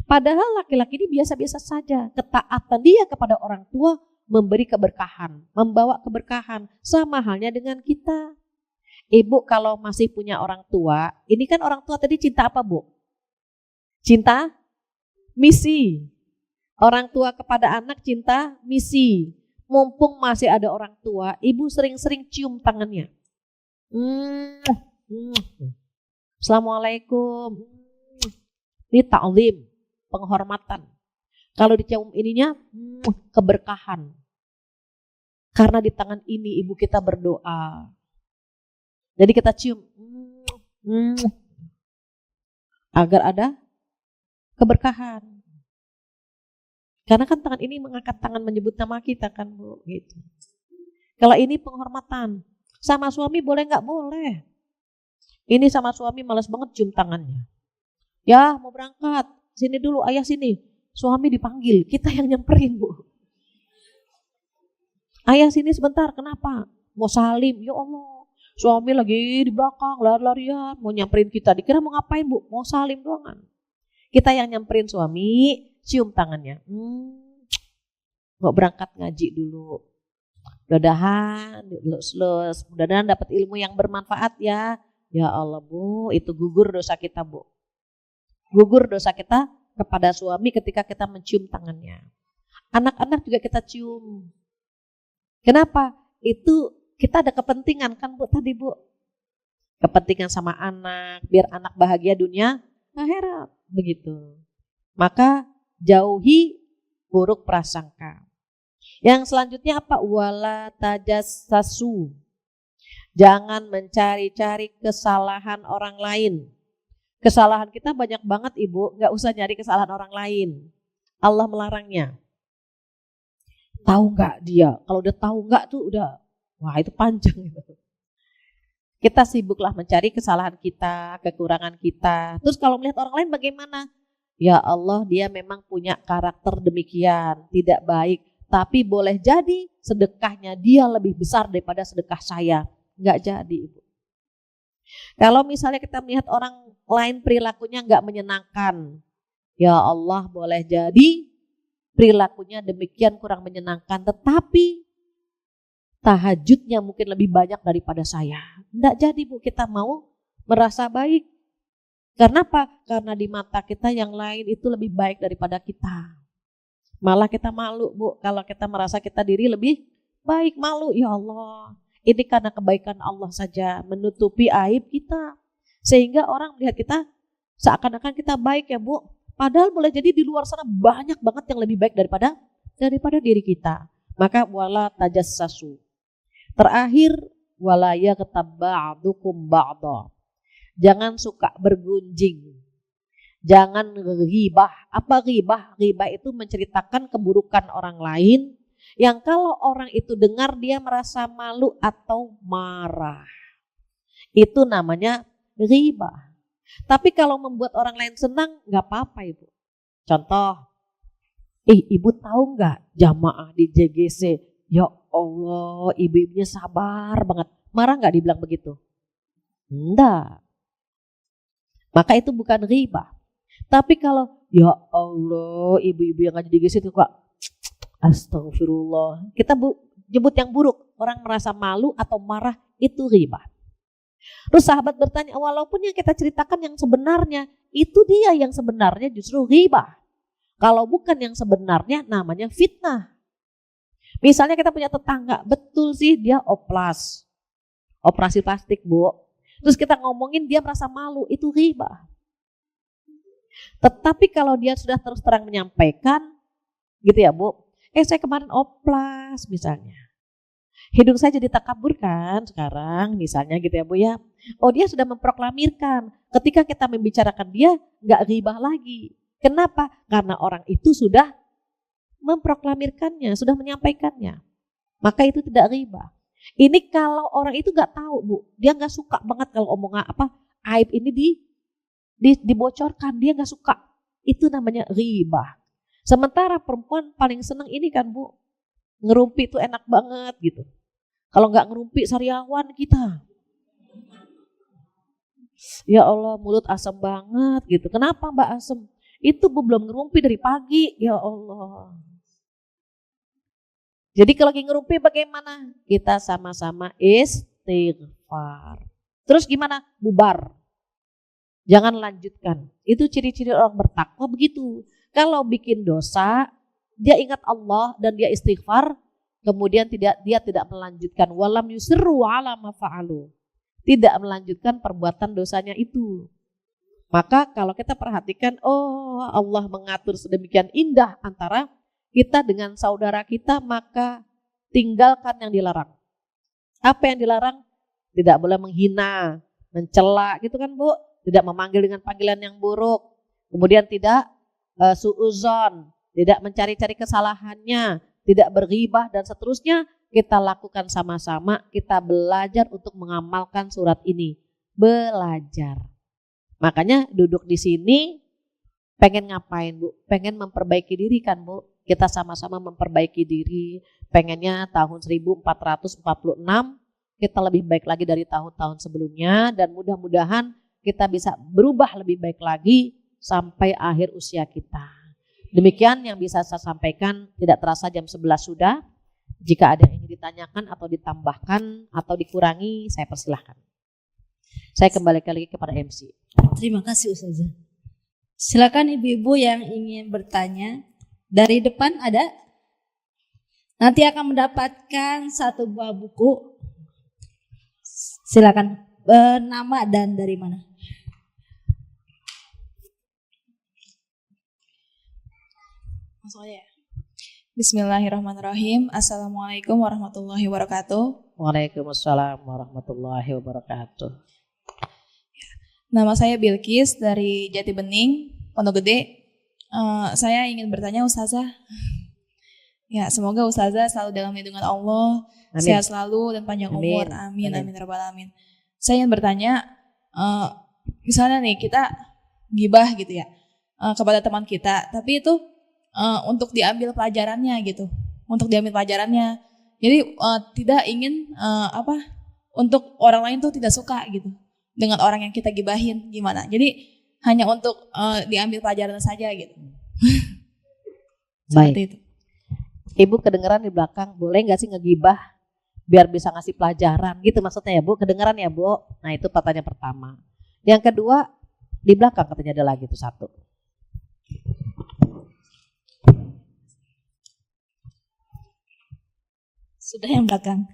Padahal laki-laki ini biasa-biasa saja. Ketaatan dia kepada orang tua memberi keberkahan, membawa keberkahan. Sama halnya dengan kita. Ibu kalau masih punya orang tua, ini kan orang tua tadi cinta apa Bu? Cinta misi. Orang tua kepada anak cinta misi. Mumpung masih ada orang tua, ibu sering-sering cium tangannya. Assalamualaikum. Ini ta'zim, penghormatan. Kalau dicium ininya, keberkahan. Karena di tangan ini ibu kita berdoa. Jadi kita cium. Agar ada keberkahan. Karena kan tangan ini mengangkat tangan menyebut nama kita kan Bu, gitu. Kalau ini penghormatan, sama suami boleh nggak? Boleh. Ini sama suami malas banget cium tangannya. Ya mau berangkat, sini dulu ayah sini. Suami dipanggil, kita yang nyamperin Bu. Ayah sini sebentar, kenapa? Mau salim, ya Allah. Suami lagi di belakang, lari-larian, mau nyamperin kita. Dikira mau ngapain Bu? Mau salim doangan. Kita yang nyamperin suami, cium tangannya. Mau berangkat ngaji dulu. Mudah-mudahan lulus, mudah-mudahan dapat ilmu yang bermanfaat ya. Ya Allah Bu, itu gugur dosa kita Bu. Gugur dosa kita kepada suami ketika kita mencium tangannya. Anak-anak juga kita cium. Kenapa? Itu kita ada kepentingan kan Bu tadi Bu. Kepentingan sama anak, biar anak bahagia dunia akhirat. Begitu. Maka jauhi buruk prasangka. Yang selanjutnya apa? Wala tajassasu. Jangan mencari-cari kesalahan orang lain. Kesalahan kita banyak banget Ibu, gak usah nyari kesalahan orang lain. Allah melarangnya. Tahu gak dia? Kalau udah tahu gak tuh udah, wah itu panjang gitu. Kita sibuklah mencari kesalahan kita, kekurangan kita. Terus kalau melihat orang lain bagaimana? Ya Allah, dia memang punya karakter demikian, tidak baik. Tapi boleh jadi sedekahnya dia lebih besar daripada sedekah saya. Enggak jadi Ibu. Kalau misalnya kita melihat orang lain perilakunya enggak menyenangkan. Ya Allah, boleh jadi perilakunya demikian kurang menyenangkan. Tetapi tahajudnya mungkin lebih banyak daripada saya. Enggak jadi Bu, kita mau merasa baik. Karena apa? Karena di mata kita yang lain itu lebih baik daripada kita. Malah kita malu Bu, kalau kita merasa kita diri lebih baik, malu. Ya Allah, ini karena kebaikan Allah saja menutupi aib kita. Sehingga orang melihat kita seakan-akan kita baik ya Bu. Padahal boleh jadi di luar sana banyak banget yang lebih baik daripada diri kita. Maka wala tajassasu. Terakhir, wala yaghtab ba'dukum ba'dha. Jangan suka bergunjing. Jangan ghibah. Apa ghibah? Ghibah itu menceritakan keburukan orang lain yang kalau orang itu dengar dia merasa malu atau marah. Itu namanya ghibah. Tapi kalau membuat orang lain senang nggak apa-apa Ibu. Contoh, Ibu tahu nggak jamaah di JGC? Ya Allah, ibu-ibunya sabar banget. Marah nggak dibilang begitu? Enggak. Maka itu bukan ghibah. Tapi kalau ya Allah, ibu-ibu yang ngaji di JGC itu kok astagfirullah. Kita nyebut yang buruk. Orang merasa malu atau marah itu ghibah. Terus sahabat bertanya, walaupun yang kita ceritakan yang sebenarnya, itu dia yang sebenarnya justru ghibah. Kalau bukan yang sebenarnya namanya fitnah. Misalnya kita punya tetangga, betul sih dia oplas. Operasi plastik Bu. Terus kita ngomongin dia merasa malu, itu ghibah. Tetapi kalau dia sudah terus terang menyampaikan, gitu ya Bu. Saya kemarin oplas misalnya. Hidung saya jadi takabur kan sekarang misalnya gitu ya Bu ya. Oh dia sudah memproklamirkan. Ketika kita membicarakan dia gak ghibah lagi. Kenapa? Karena orang itu sudah memproklamirkannya, sudah menyampaikannya. Maka itu tidak ghibah. Ini kalau orang itu gak tahu Bu. Dia gak suka banget kalau omongan aib ini dibocorkan. Dia gak suka. Itu namanya ghibah. Sementara perempuan paling senang ini kan Bu. Ngerumpi itu enak banget gitu. Kalau nggak ngerumpi sariawan kita. Ya Allah mulut asam banget gitu. Kenapa Mbak asam? Itu Bu belum ngerumpi dari pagi. Ya Allah. Jadi kalau lagi ngerumpi bagaimana? Kita sama-sama istighfar. Terus gimana? Bubar. Jangan lanjutkan. Itu ciri-ciri orang bertakwa begitu. Kalau bikin dosa, dia ingat Allah dan dia istighfar, kemudian dia tidak melanjutkan walam yusirru ala ma fa'alu. Tidak melanjutkan perbuatan dosanya itu. Maka kalau kita perhatikan, oh Allah mengatur sedemikian indah antara kita dengan saudara kita, maka tinggalkan yang dilarang. Apa yang dilarang? Tidak boleh menghina, mencela gitu kan Bu. Tidak memanggil dengan panggilan yang buruk. Kemudian tidak suuzon, tidak mencari-cari kesalahannya, tidak berghibah dan seterusnya. Kita lakukan sama-sama, kita belajar untuk mengamalkan surat ini. Belajar. Makanya duduk di sini pengen ngapain Bu? Pengen memperbaiki diri kan Bu? Kita sama-sama memperbaiki diri. Pengennya tahun 1446 kita lebih baik lagi dari tahun-tahun sebelumnya. Dan mudah-mudahan kita bisa berubah lebih baik lagi sampai akhir usia kita. Demikian yang bisa saya sampaikan, tidak terasa jam 11 sudah. Jika ada yang ingin ditanyakan atau ditambahkan atau dikurangi, saya persilahkan. Saya kembali lagi kepada MC. Terima kasih Ustazah. Silakan ibu-ibu yang ingin bertanya. Dari depan ada? Nanti akan mendapatkan satu buah buku. Silakan, nama dan dari mana? Langsung aja ya. Bismillahirrahmanirrahim. Assalamualaikum warahmatullahi wabarakatuh. Waalaikumsalam warahmatullahi wabarakatuh. Nama saya Bilkis dari Jati Bening, Pondok Gede. Saya ingin bertanya Ustazah. Ya, semoga Ustazah selalu dalam lindungan Allah, Amin. Sehat selalu dan panjang umur. Amin, amin, rabbal alamin. Saya ingin bertanya, misalnya nih kita gibah gitu ya kepada teman kita, tapi itu untuk diambil pelajarannya gitu, Jadi tidak ingin untuk orang lain tuh tidak suka gitu dengan orang yang kita gibahin gimana. Jadi hanya untuk diambil pelajaran saja gitu. Seperti itu. Ibu kedengeran di belakang, boleh nggak sih ngegibah biar bisa ngasih pelajaran gitu maksudnya ya Bu? Kedengeran ya Bu? Nah itu pertanyaan pertama. Yang kedua di belakang katanya ada lagi tuh satu. Sudah yang belakang.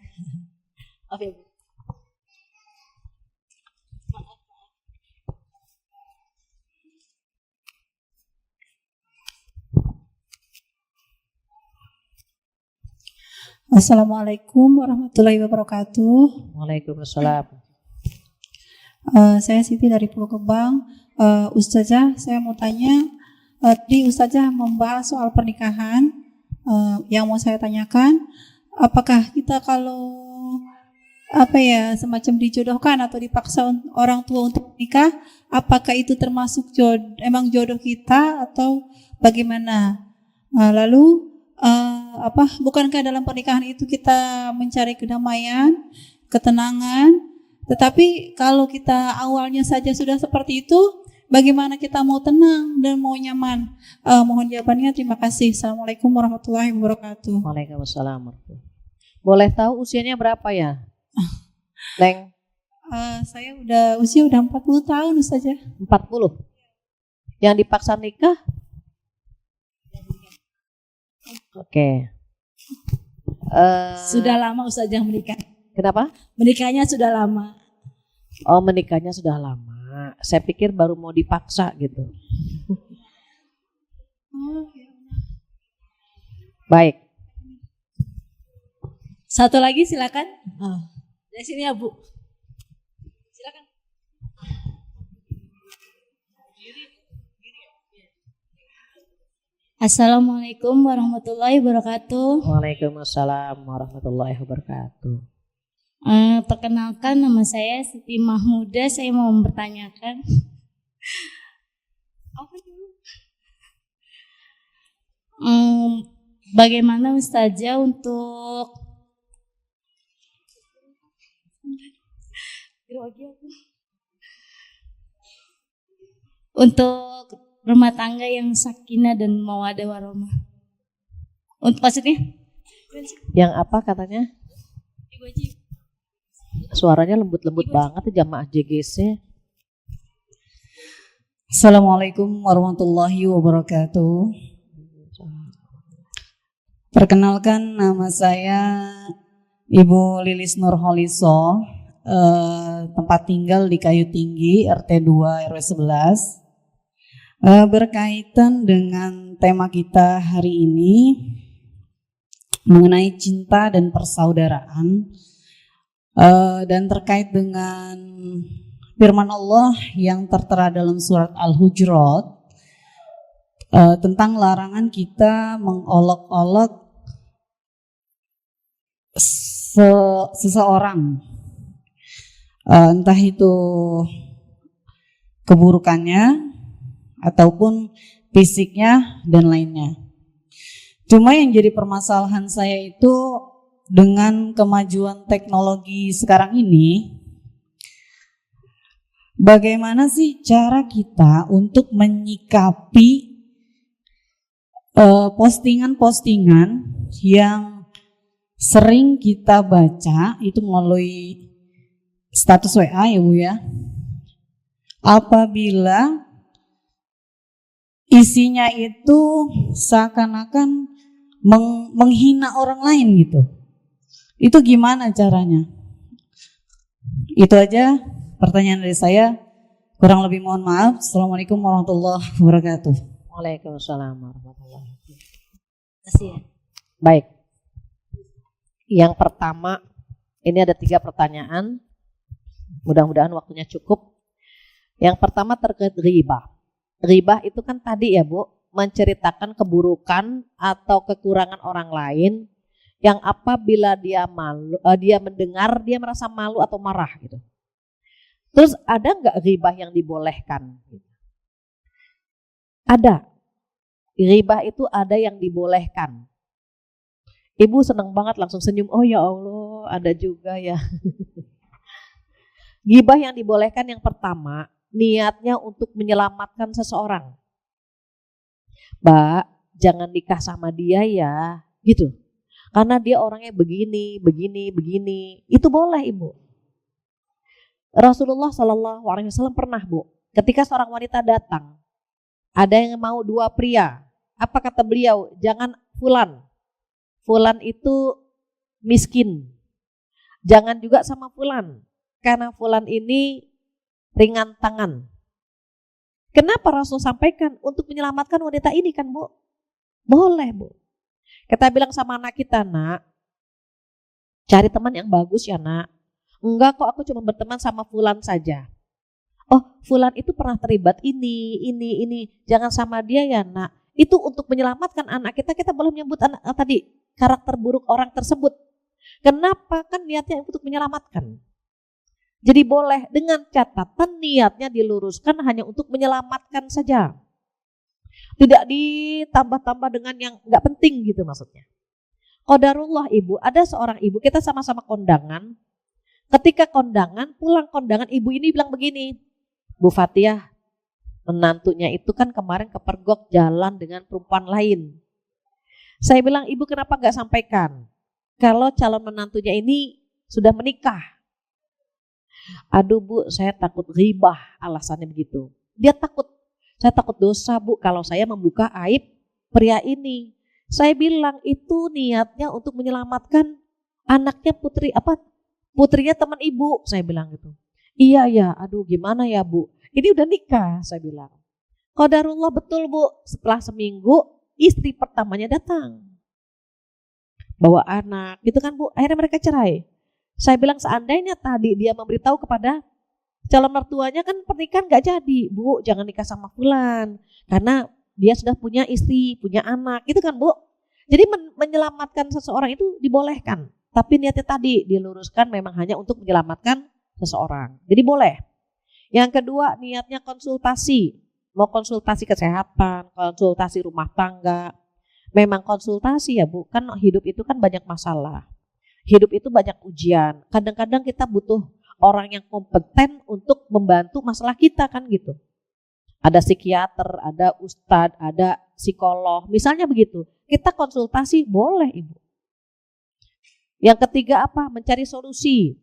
Maaf ya Bu. Assalamualaikum warahmatullahi wabarakatuh. Waalaikumsalam. Saya Siti dari Pulau Gebang. Ustazah, saya mau tanya, tadi Ustazah membahas soal pernikahan. Yang mau saya tanyakan, apakah kita kalau semacam dijodohkan atau dipaksa orang tua untuk menikah, apakah itu termasuk emang jodoh kita atau bagaimana? Lalu bukankah dalam pernikahan itu kita mencari kedamaian, ketenangan? Tetapi kalau kita awalnya saja sudah seperti itu, bagaimana kita mau tenang dan mau nyaman? Mohon jawabannya, terima kasih. Assalamualaikum warahmatullahi wabarakatuh. Waalaikumsalam. Boleh tahu usianya berapa ya? Neng? Saya usia udah 40 tahun Ustazah. 40? Yang dipaksa nikah? Oke. Sudah lama Ustazah menikah. Kenapa? Menikahnya sudah lama. Oh, menikahnya sudah lama. Saya pikir baru mau dipaksa gitu. Baik. Satu lagi silakan. Dari sini ya Bu. Silakan. Assalamualaikum warahmatullahi wabarakatuh. Waalaikumsalam warahmatullahi wabarakatuh. Perkenalkan, nama saya Siti Mahmuda. Saya mau mempertanyakan bagaimana Ustazah untuk rumah tangga yang sakinah dan mawaddah warahmah. Untuk maksudnya? Yang apa katanya? Ibu Haji. Suaranya lembut-lembut banget jamaah JGC. Assalamualaikum warahmatullahi wabarakatuh. Perkenalkan, nama saya Ibu Lilis Nurholiso, tempat tinggal di Kayu Tinggi, RT 2 RW 11. Berkaitan dengan tema kita hari ini mengenai cinta dan persaudaraan, dan terkait dengan firman Allah yang tertera dalam surat Al-Hujurat, tentang larangan kita mengolok-olok seseorang, entah itu keburukannya ataupun fisiknya dan lainnya. Cuma yang jadi permasalahan saya itu dengan kemajuan teknologi sekarang ini, bagaimana sih cara kita untuk menyikapi postingan-postingan yang sering kita baca itu melalui status WA ya Bu ya. Apabila isinya itu seakan-akan menghina orang lain gitu. Itu gimana caranya? Itu aja pertanyaan dari saya. Kurang lebih mohon maaf. Assalamualaikum warahmatullahi wabarakatuh. Waalaikumsalam warahmatullahi wabarakatuh. Kasih ya. Baik. Yang pertama, ini ada 3 pertanyaan. Mudah-mudahan waktunya cukup. Yang pertama terkait ghibah. Ghibah itu kan tadi ya Bu, menceritakan keburukan atau kekurangan orang lain yang apabila dia malu, dia mendengar, dia merasa malu atau marah gitu. Terus ada nggak ghibah yang dibolehkan? Ada. Ghibah itu ada yang dibolehkan. Ibu senang banget langsung senyum. Oh ya Allah, ada juga ya. Ghibah yang dibolehkan yang pertama, niatnya untuk menyelamatkan seseorang. Mbak, jangan nikah sama dia ya, gitu. Karena dia orangnya begini, begini, begini. Itu boleh Ibu. Rasulullah SAW pernah Bu, ketika seorang wanita datang, ada yang mau 2 pria. Apa kata beliau? Jangan fulan. Fulan itu miskin. Jangan juga sama fulan. Karena fulan ini ringan tangan. Kenapa Rasul sampaikan? Untuk menyelamatkan wanita ini kan Bu? Boleh Bu. Kita bilang sama anak kita, nak, cari teman yang bagus ya nak. Enggak kok, aku cuma berteman sama fulan saja. Oh, fulan itu pernah terlibat ini. Jangan sama dia ya nak. Itu untuk menyelamatkan anak kita boleh menyebut anak tadi karakter buruk orang tersebut. Kenapa? Kan niatnya untuk menyelamatkan. Jadi boleh dengan catatan niatnya diluruskan hanya untuk menyelamatkan saja. Tidak ditambah-tambah dengan yang nggak penting gitu maksudnya. Qadarullah Ibu, ada seorang ibu, kita sama-sama kondangan. Ketika kondangan, pulang kondangan, ibu ini bilang begini, Bu Fatihah, menantunya itu kan kemarin kepergok jalan dengan perempuan lain. Saya bilang, Ibu kenapa nggak sampaikan? Kalau calon menantunya ini sudah menikah. Aduh Bu, saya takut ghibah, alasannya begitu. Dia takut, saya takut dosa Bu kalau saya membuka aib pria ini. Saya bilang itu niatnya untuk menyelamatkan anaknya putrinya teman Ibu, saya bilang gitu. Iya ya, aduh gimana ya Bu, ini udah nikah, saya bilang. Qadarullah betul Bu, setelah seminggu istri pertamanya datang. Bawa anak, gitu kan Bu, akhirnya mereka cerai. Saya bilang seandainya tadi dia memberitahu kepada calon mertuanya kan pernikahan gak jadi. Bu, jangan nikah sama fulan. Karena dia sudah punya istri, punya anak. Gitu kan Bu. Jadi menyelamatkan seseorang itu dibolehkan. Tapi niatnya tadi diluruskan memang hanya untuk menyelamatkan seseorang. Jadi boleh. Yang kedua niatnya konsultasi. Mau konsultasi kesehatan, konsultasi rumah tangga. Memang konsultasi ya Bu. Kan hidup itu kan banyak masalah. Hidup itu banyak ujian. Kadang-kadang kita butuh orang yang kompeten untuk membantu masalah kita kan gitu. Ada psikiater, ada ustadz, ada psikolog. Misalnya begitu. Kita konsultasi boleh Ibu. Yang ketiga apa? Mencari solusi.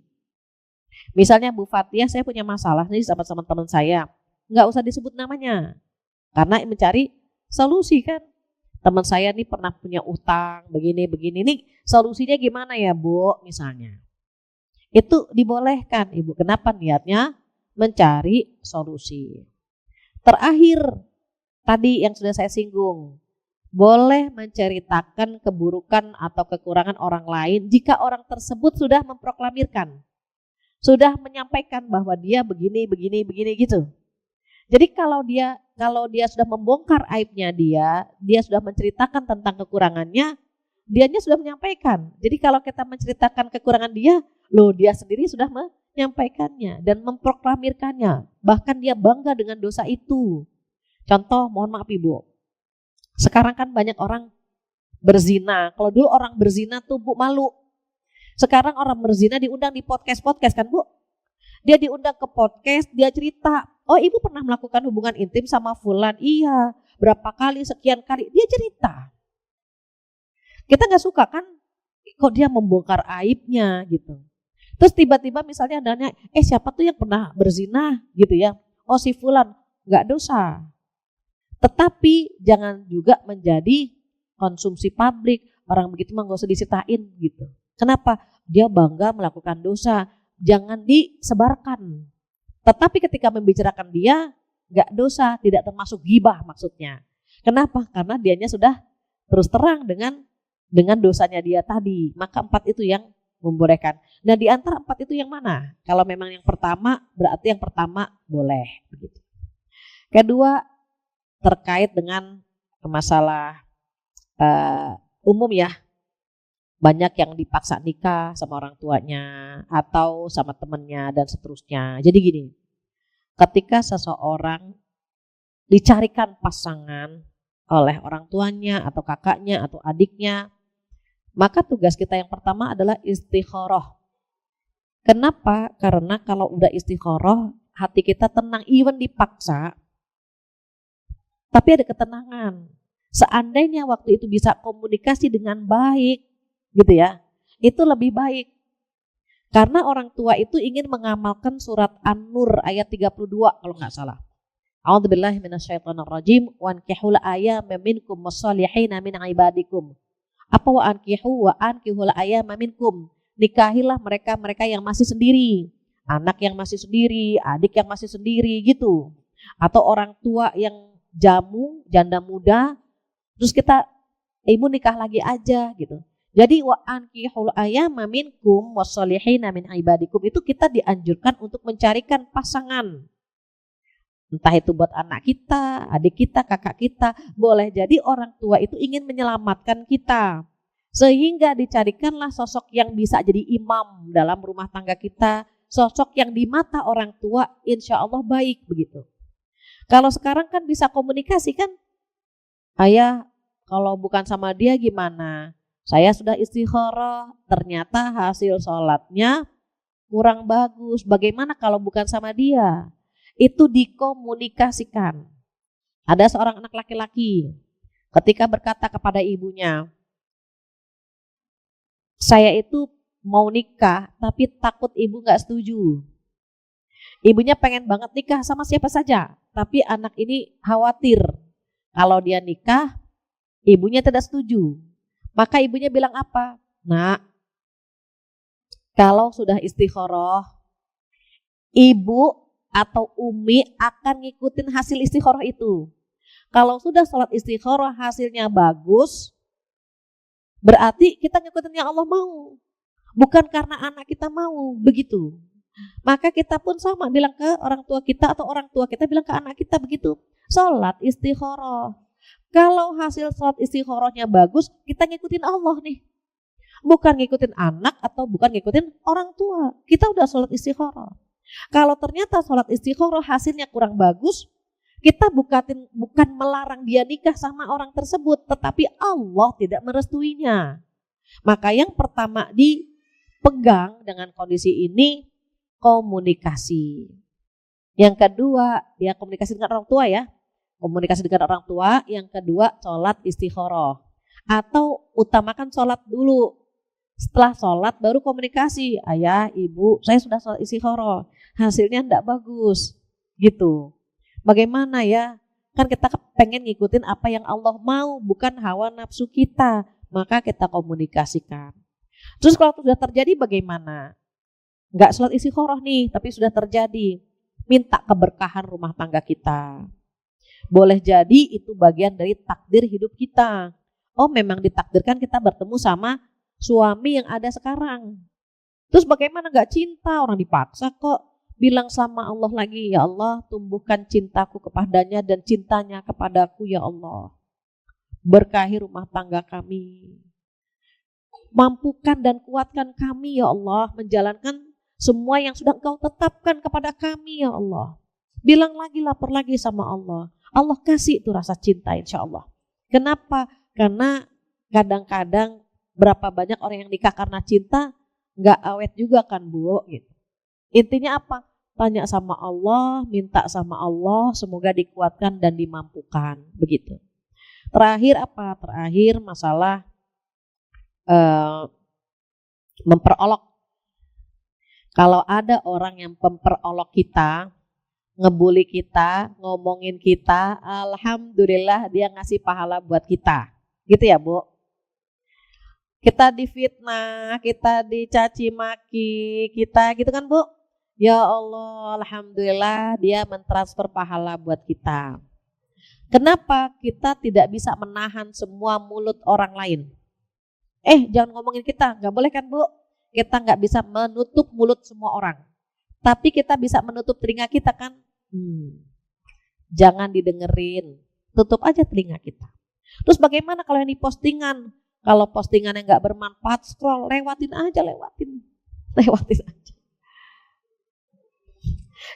Misalnya Bu Fatihah, saya punya masalah nih sama teman-teman saya. Nggak usah disebut namanya. Karena mencari solusi kan. Teman saya nih pernah punya utang, begini. Nih solusinya gimana ya Bu misalnya. Itu dibolehkan Ibu. Kenapa? Niatnya mencari solusi. Terakhir, tadi yang sudah saya singgung. Boleh menceritakan keburukan atau kekurangan orang lain jika orang tersebut sudah memproklamirkan. Sudah menyampaikan bahwa dia begini gitu. Jadi kalau dia sudah membongkar aibnya dia sudah menceritakan tentang kekurangannya, dianya sudah menyampaikan. Jadi kalau kita menceritakan kekurangan dia sendiri sudah menyampaikannya dan memproklamirkannya. Bahkan dia bangga dengan dosa itu. Contoh, mohon maaf Ibu. Sekarang kan banyak orang berzina. Kalau dulu orang berzina tuh Bu malu. Sekarang orang berzina diundang di podcast kan Bu? Dia diundang ke podcast, dia cerita, oh ibu pernah melakukan hubungan intim sama fulan, iya, berapa kali, sekian kali, dia cerita. Kita gak suka kan, kok dia membongkar aibnya gitu. Terus tiba-tiba misalnya adanya, siapa tuh yang pernah berzina gitu ya, oh si fulan, gak dosa. Tetapi jangan juga menjadi konsumsi publik, orang begitu mah gak usah diceritain gitu. Kenapa? Dia bangga melakukan dosa. Jangan disebarkan. Tetapi ketika membicarakan dia, gak dosa, tidak termasuk ghibah maksudnya. Kenapa? Karena dianya sudah terus terang dengan dosanya dia tadi. Maka 4 itu yang membolehkan. Nah di antara 4 itu yang mana? Kalau memang yang pertama, berarti yang pertama boleh. Begitu. Kedua, terkait dengan masalah umum ya. Banyak yang dipaksa nikah sama orang tuanya atau sama temannya dan seterusnya. Jadi gini, ketika seseorang dicarikan pasangan oleh orang tuanya atau kakaknya atau adiknya, maka tugas kita yang pertama adalah istikharah. Kenapa? Karena kalau udah istikharah, hati kita tenang, even dipaksa, tapi ada ketenangan. Seandainya waktu itu bisa komunikasi dengan baik, gitu ya, itu lebih baik. Karena orang tua itu ingin mengamalkan surat An-Nur ayat 32 kalau nggak salah. A'udzubillahi minasyaitonirrajim wa ankihul ayyama minkum wassalihina min ibadikum. Apa wa ankihul ayyama minkum? Nikahilah mereka yang masih sendiri, anak yang masih sendiri, adik yang masih sendiri gitu. Atau orang tua yang janda muda, terus ibu nikah lagi aja gitu. Jadi wa ankihul ayyama minkum wassalihina min ibadikum itu kita dianjurkan untuk mencarikan pasangan. Entah itu buat anak kita, adik kita, kakak kita, boleh jadi orang tua itu ingin menyelamatkan kita. Sehingga dicarikanlah sosok yang bisa jadi imam dalam rumah tangga kita, sosok yang di mata orang tua insya Allah baik begitu. Kalau sekarang kan bisa komunikasi kan, ayah kalau bukan sama dia gimana? Saya sudah istikharah, ternyata hasil sholatnya kurang bagus. Bagaimana kalau bukan sama dia? Itu dikomunikasikan. Ada seorang anak laki-laki ketika berkata kepada ibunya, saya itu mau nikah tapi takut ibu gak setuju. Ibunya pengen banget nikah sama siapa saja, tapi anak ini khawatir kalau dia nikah, ibunya tidak setuju. Maka ibunya bilang apa? Nak, kalau sudah istikharah, ibu atau umi akan ngikutin hasil istikharah itu. Kalau sudah sholat istikharah hasilnya bagus, berarti kita ngikutin yang Allah mau. Bukan karena anak kita mau, begitu. Maka kita pun sama bilang ke orang tua kita atau orang tua kita bilang ke anak kita begitu. Sholat istikharah. Kalau hasil sholat istikharahnya bagus, kita ngikutin Allah nih. Bukan ngikutin anak atau bukan ngikutin orang tua. Kita udah sholat istikharah. Kalau ternyata sholat istikharah hasilnya kurang bagus, kita bukan melarang dia nikah sama orang tersebut, tetapi Allah tidak merestuinya. Maka yang pertama dipegang dengan kondisi ini, komunikasi. Yang kedua, dia komunikasi dengan orang tua ya. Komunikasi dengan orang tua. Yang kedua, sholat istikharah. Atau utamakan sholat dulu. Setelah sholat baru komunikasi. Ayah, ibu, saya sudah sholat istikharah. Hasilnya enggak bagus. Gitu. Bagaimana ya? Kan kita pengen ngikutin apa yang Allah mau, bukan hawa nafsu kita. Maka kita komunikasikan. Terus kalau sudah terjadi bagaimana? Enggak sholat istikharah nih, tapi sudah terjadi. Minta keberkahan rumah tangga kita. Boleh jadi itu bagian dari takdir hidup kita. Oh memang ditakdirkan kita bertemu sama suami yang ada sekarang. Terus bagaimana gak cinta? Orang dipaksa kok. bilang sama Allah lagi, ya Allah tumbuhkan cintaku kepadanya dan cintanya kepadaku ya Allah. Berkahi rumah tangga kami. Mampukan dan kuatkan kami ya Allah menjalankan semua yang sudah Engkau tetapkan kepada kami ya Allah. Bilang lagi, lapor lagi sama Allah. Allah kasih itu rasa cinta insya Allah. Kenapa? Karena kadang-kadang berapa banyak orang yang nikah karena cinta nggak awet juga kan Bu. Gitu. Intinya apa? Tanya sama Allah, minta sama Allah, semoga dikuatkan dan dimampukan. Begitu. Terakhir apa? Terakhir masalah memperolok. Kalau ada orang yang memperolok kita, ngebully kita, ngomongin kita, alhamdulillah dia ngasih pahala buat kita. Gitu ya Bu. Kita difitnah, kita dicaci maki, kita gitu kan Bu. Ya Allah, alhamdulillah dia mentransfer pahala buat kita. Kenapa kita tidak bisa menahan semua mulut orang lain? Jangan ngomongin kita, nggak boleh kan Bu? Kita nggak bisa menutup mulut semua orang. Tapi kita bisa menutup telinga kita kan? Jangan didengerin, tutup aja telinga kita. Terus bagaimana kalau yang di postingan? Kalau postingan yang nggak bermanfaat, scroll, lewatin aja.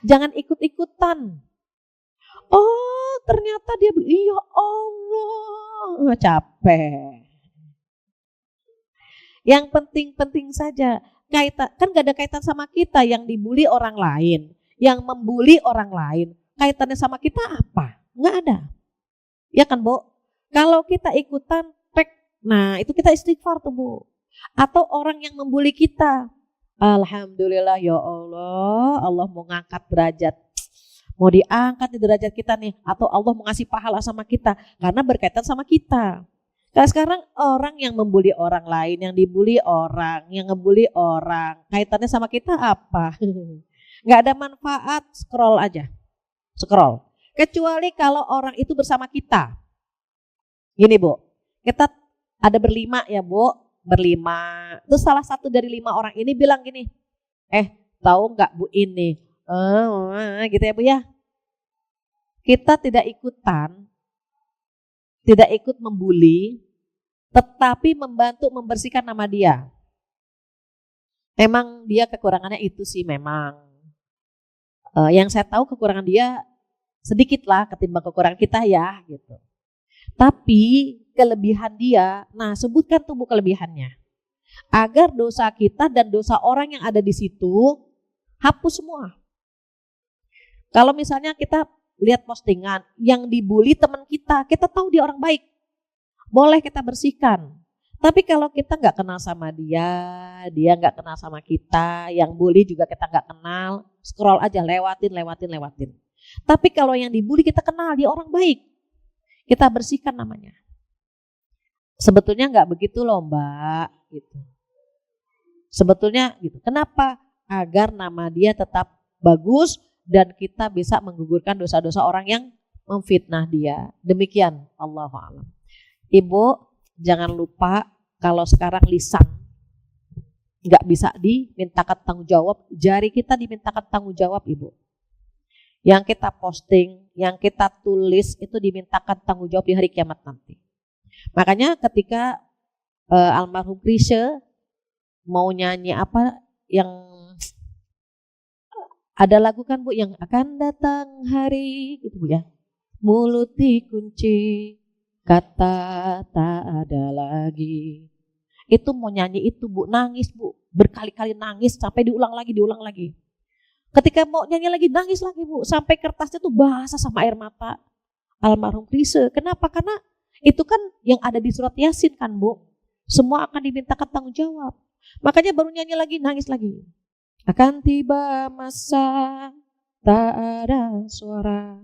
Jangan ikut-ikutan. Oh ternyata dia, iya Allah, capek. Yang penting-penting saja. Kan gak ada kaitan sama kita. Yang dibully orang lain, yang membuli orang lain, kaitannya sama kita apa? Nggak ada. Ya kan Bu? Kalau kita ikutan, nah itu kita istighfar tuh Bu. Atau orang yang membuli kita, alhamdulillah ya Allah, Allah mau ngangkat derajat. Mau diangkat di derajat kita nih. Atau Allah mau ngasih pahala sama kita. Karena berkaitan sama kita. Kalau sekarang orang yang membuli orang lain, yang dibully orang, yang ngebully orang, kaitannya sama kita apa? Nggak ada manfaat, scroll aja. Scroll. Kecuali kalau orang itu bersama kita. Gini Bu, kita ada berlima ya Bu, berlima. Terus salah satu dari 5 orang ini bilang gini, tahu nggak Bu ini? Gitu ya Bu ya. Kita tidak ikutan, tidak ikut membuli, tetapi membantu membersihkan nama dia. Memang dia kekurangannya itu sih memang. Yang saya tahu kekurangan dia sedikit lah ketimbang kekurangan kita ya gitu. Tapi kelebihan dia, nah sebutkan tuh Bu kelebihannya. Agar dosa kita dan dosa orang yang ada di situ hapus semua. Kalau misalnya kita lihat postingan yang dibully teman kita tahu dia orang baik. Boleh kita bersihkan. Tapi kalau kita nggak kenal sama dia nggak kenal sama kita, yang bully juga kita nggak kenal, scroll aja, lewatin. Tapi kalau yang dibully kita kenal, dia orang baik, kita bersihkan namanya. Sebetulnya nggak begitu loh Mbak, gitu. Sebetulnya gitu. Kenapa? Agar nama dia tetap bagus dan kita bisa menggugurkan dosa-dosa orang yang memfitnah dia. Demikian, Allahu a'lam. Ibu, jangan lupa kalau sekarang lisan nggak bisa dimintakan tanggung jawab, jari kita dimintakan tanggung jawab Ibu. Yang kita posting, yang kita tulis itu dimintakan tanggung jawab di hari kiamat nanti. Makanya ketika almarhum Krisye mau nyanyi apa yang ada lagu kan Bu yang akan datang hari gitu Bu ya. Mulut dikunci, kata tak ada lagi. Itu mau nyanyi itu Bu, nangis Bu, berkali-kali nangis sampai diulang lagi. Ketika mau nyanyi lagi nangis lagi Bu, sampai kertasnya tuh basah sama air mata. Almarhum Krisye. Kenapa? Karena itu kan yang ada di surat Yasin kan Bu. Semua akan dimintakan tanggung jawab. Makanya baru nyanyi lagi, nangis lagi. Akan tiba masa tak ada suara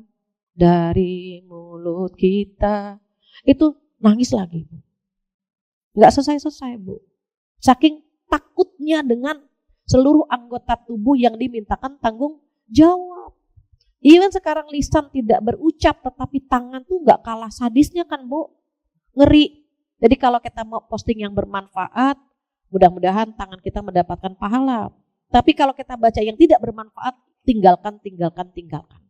dari mulut kita. Itu nangis lagi Bu. Nggak selesai-selesai Bu. Saking takutnya dengan seluruh anggota tubuh yang dimintakan tanggung jawab. Even sekarang lisan tidak berucap tetapi tangan tuh nggak kalah sadisnya kan Bu. Ngeri. Jadi kalau kita mau posting yang bermanfaat, mudah-mudahan tangan kita mendapatkan pahala. Tapi kalau kita baca yang tidak bermanfaat, tinggalkan.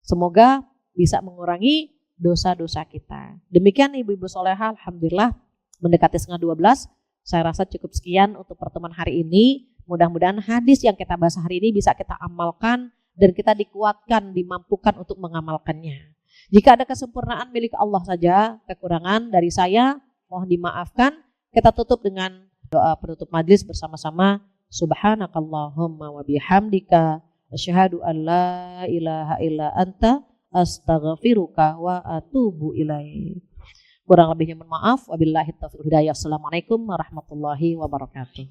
Semoga bisa mengurangi dosa-dosa kita. Demikian ibu-ibu solehah, alhamdulillah mendekati 11:30. Saya rasa cukup sekian untuk pertemuan hari ini. Mudah-mudahan hadis yang kita bahas hari ini bisa kita amalkan dan kita dikuatkan, dimampukan untuk mengamalkannya. Jika ada kesempurnaan milik Allah saja, kekurangan dari saya mohon dimaafkan. Kita tutup dengan doa penutup majlis bersama-sama. Subhanakallahumma wa bihamdika asyhadu an la ilaha illa anta astaghfiruka wa atubu ilaik. Kurang lebihnya mohon maaf. Wabillahi taufiq wal hidayah. Assalamualaikum warahmatullahi wabarakatuh.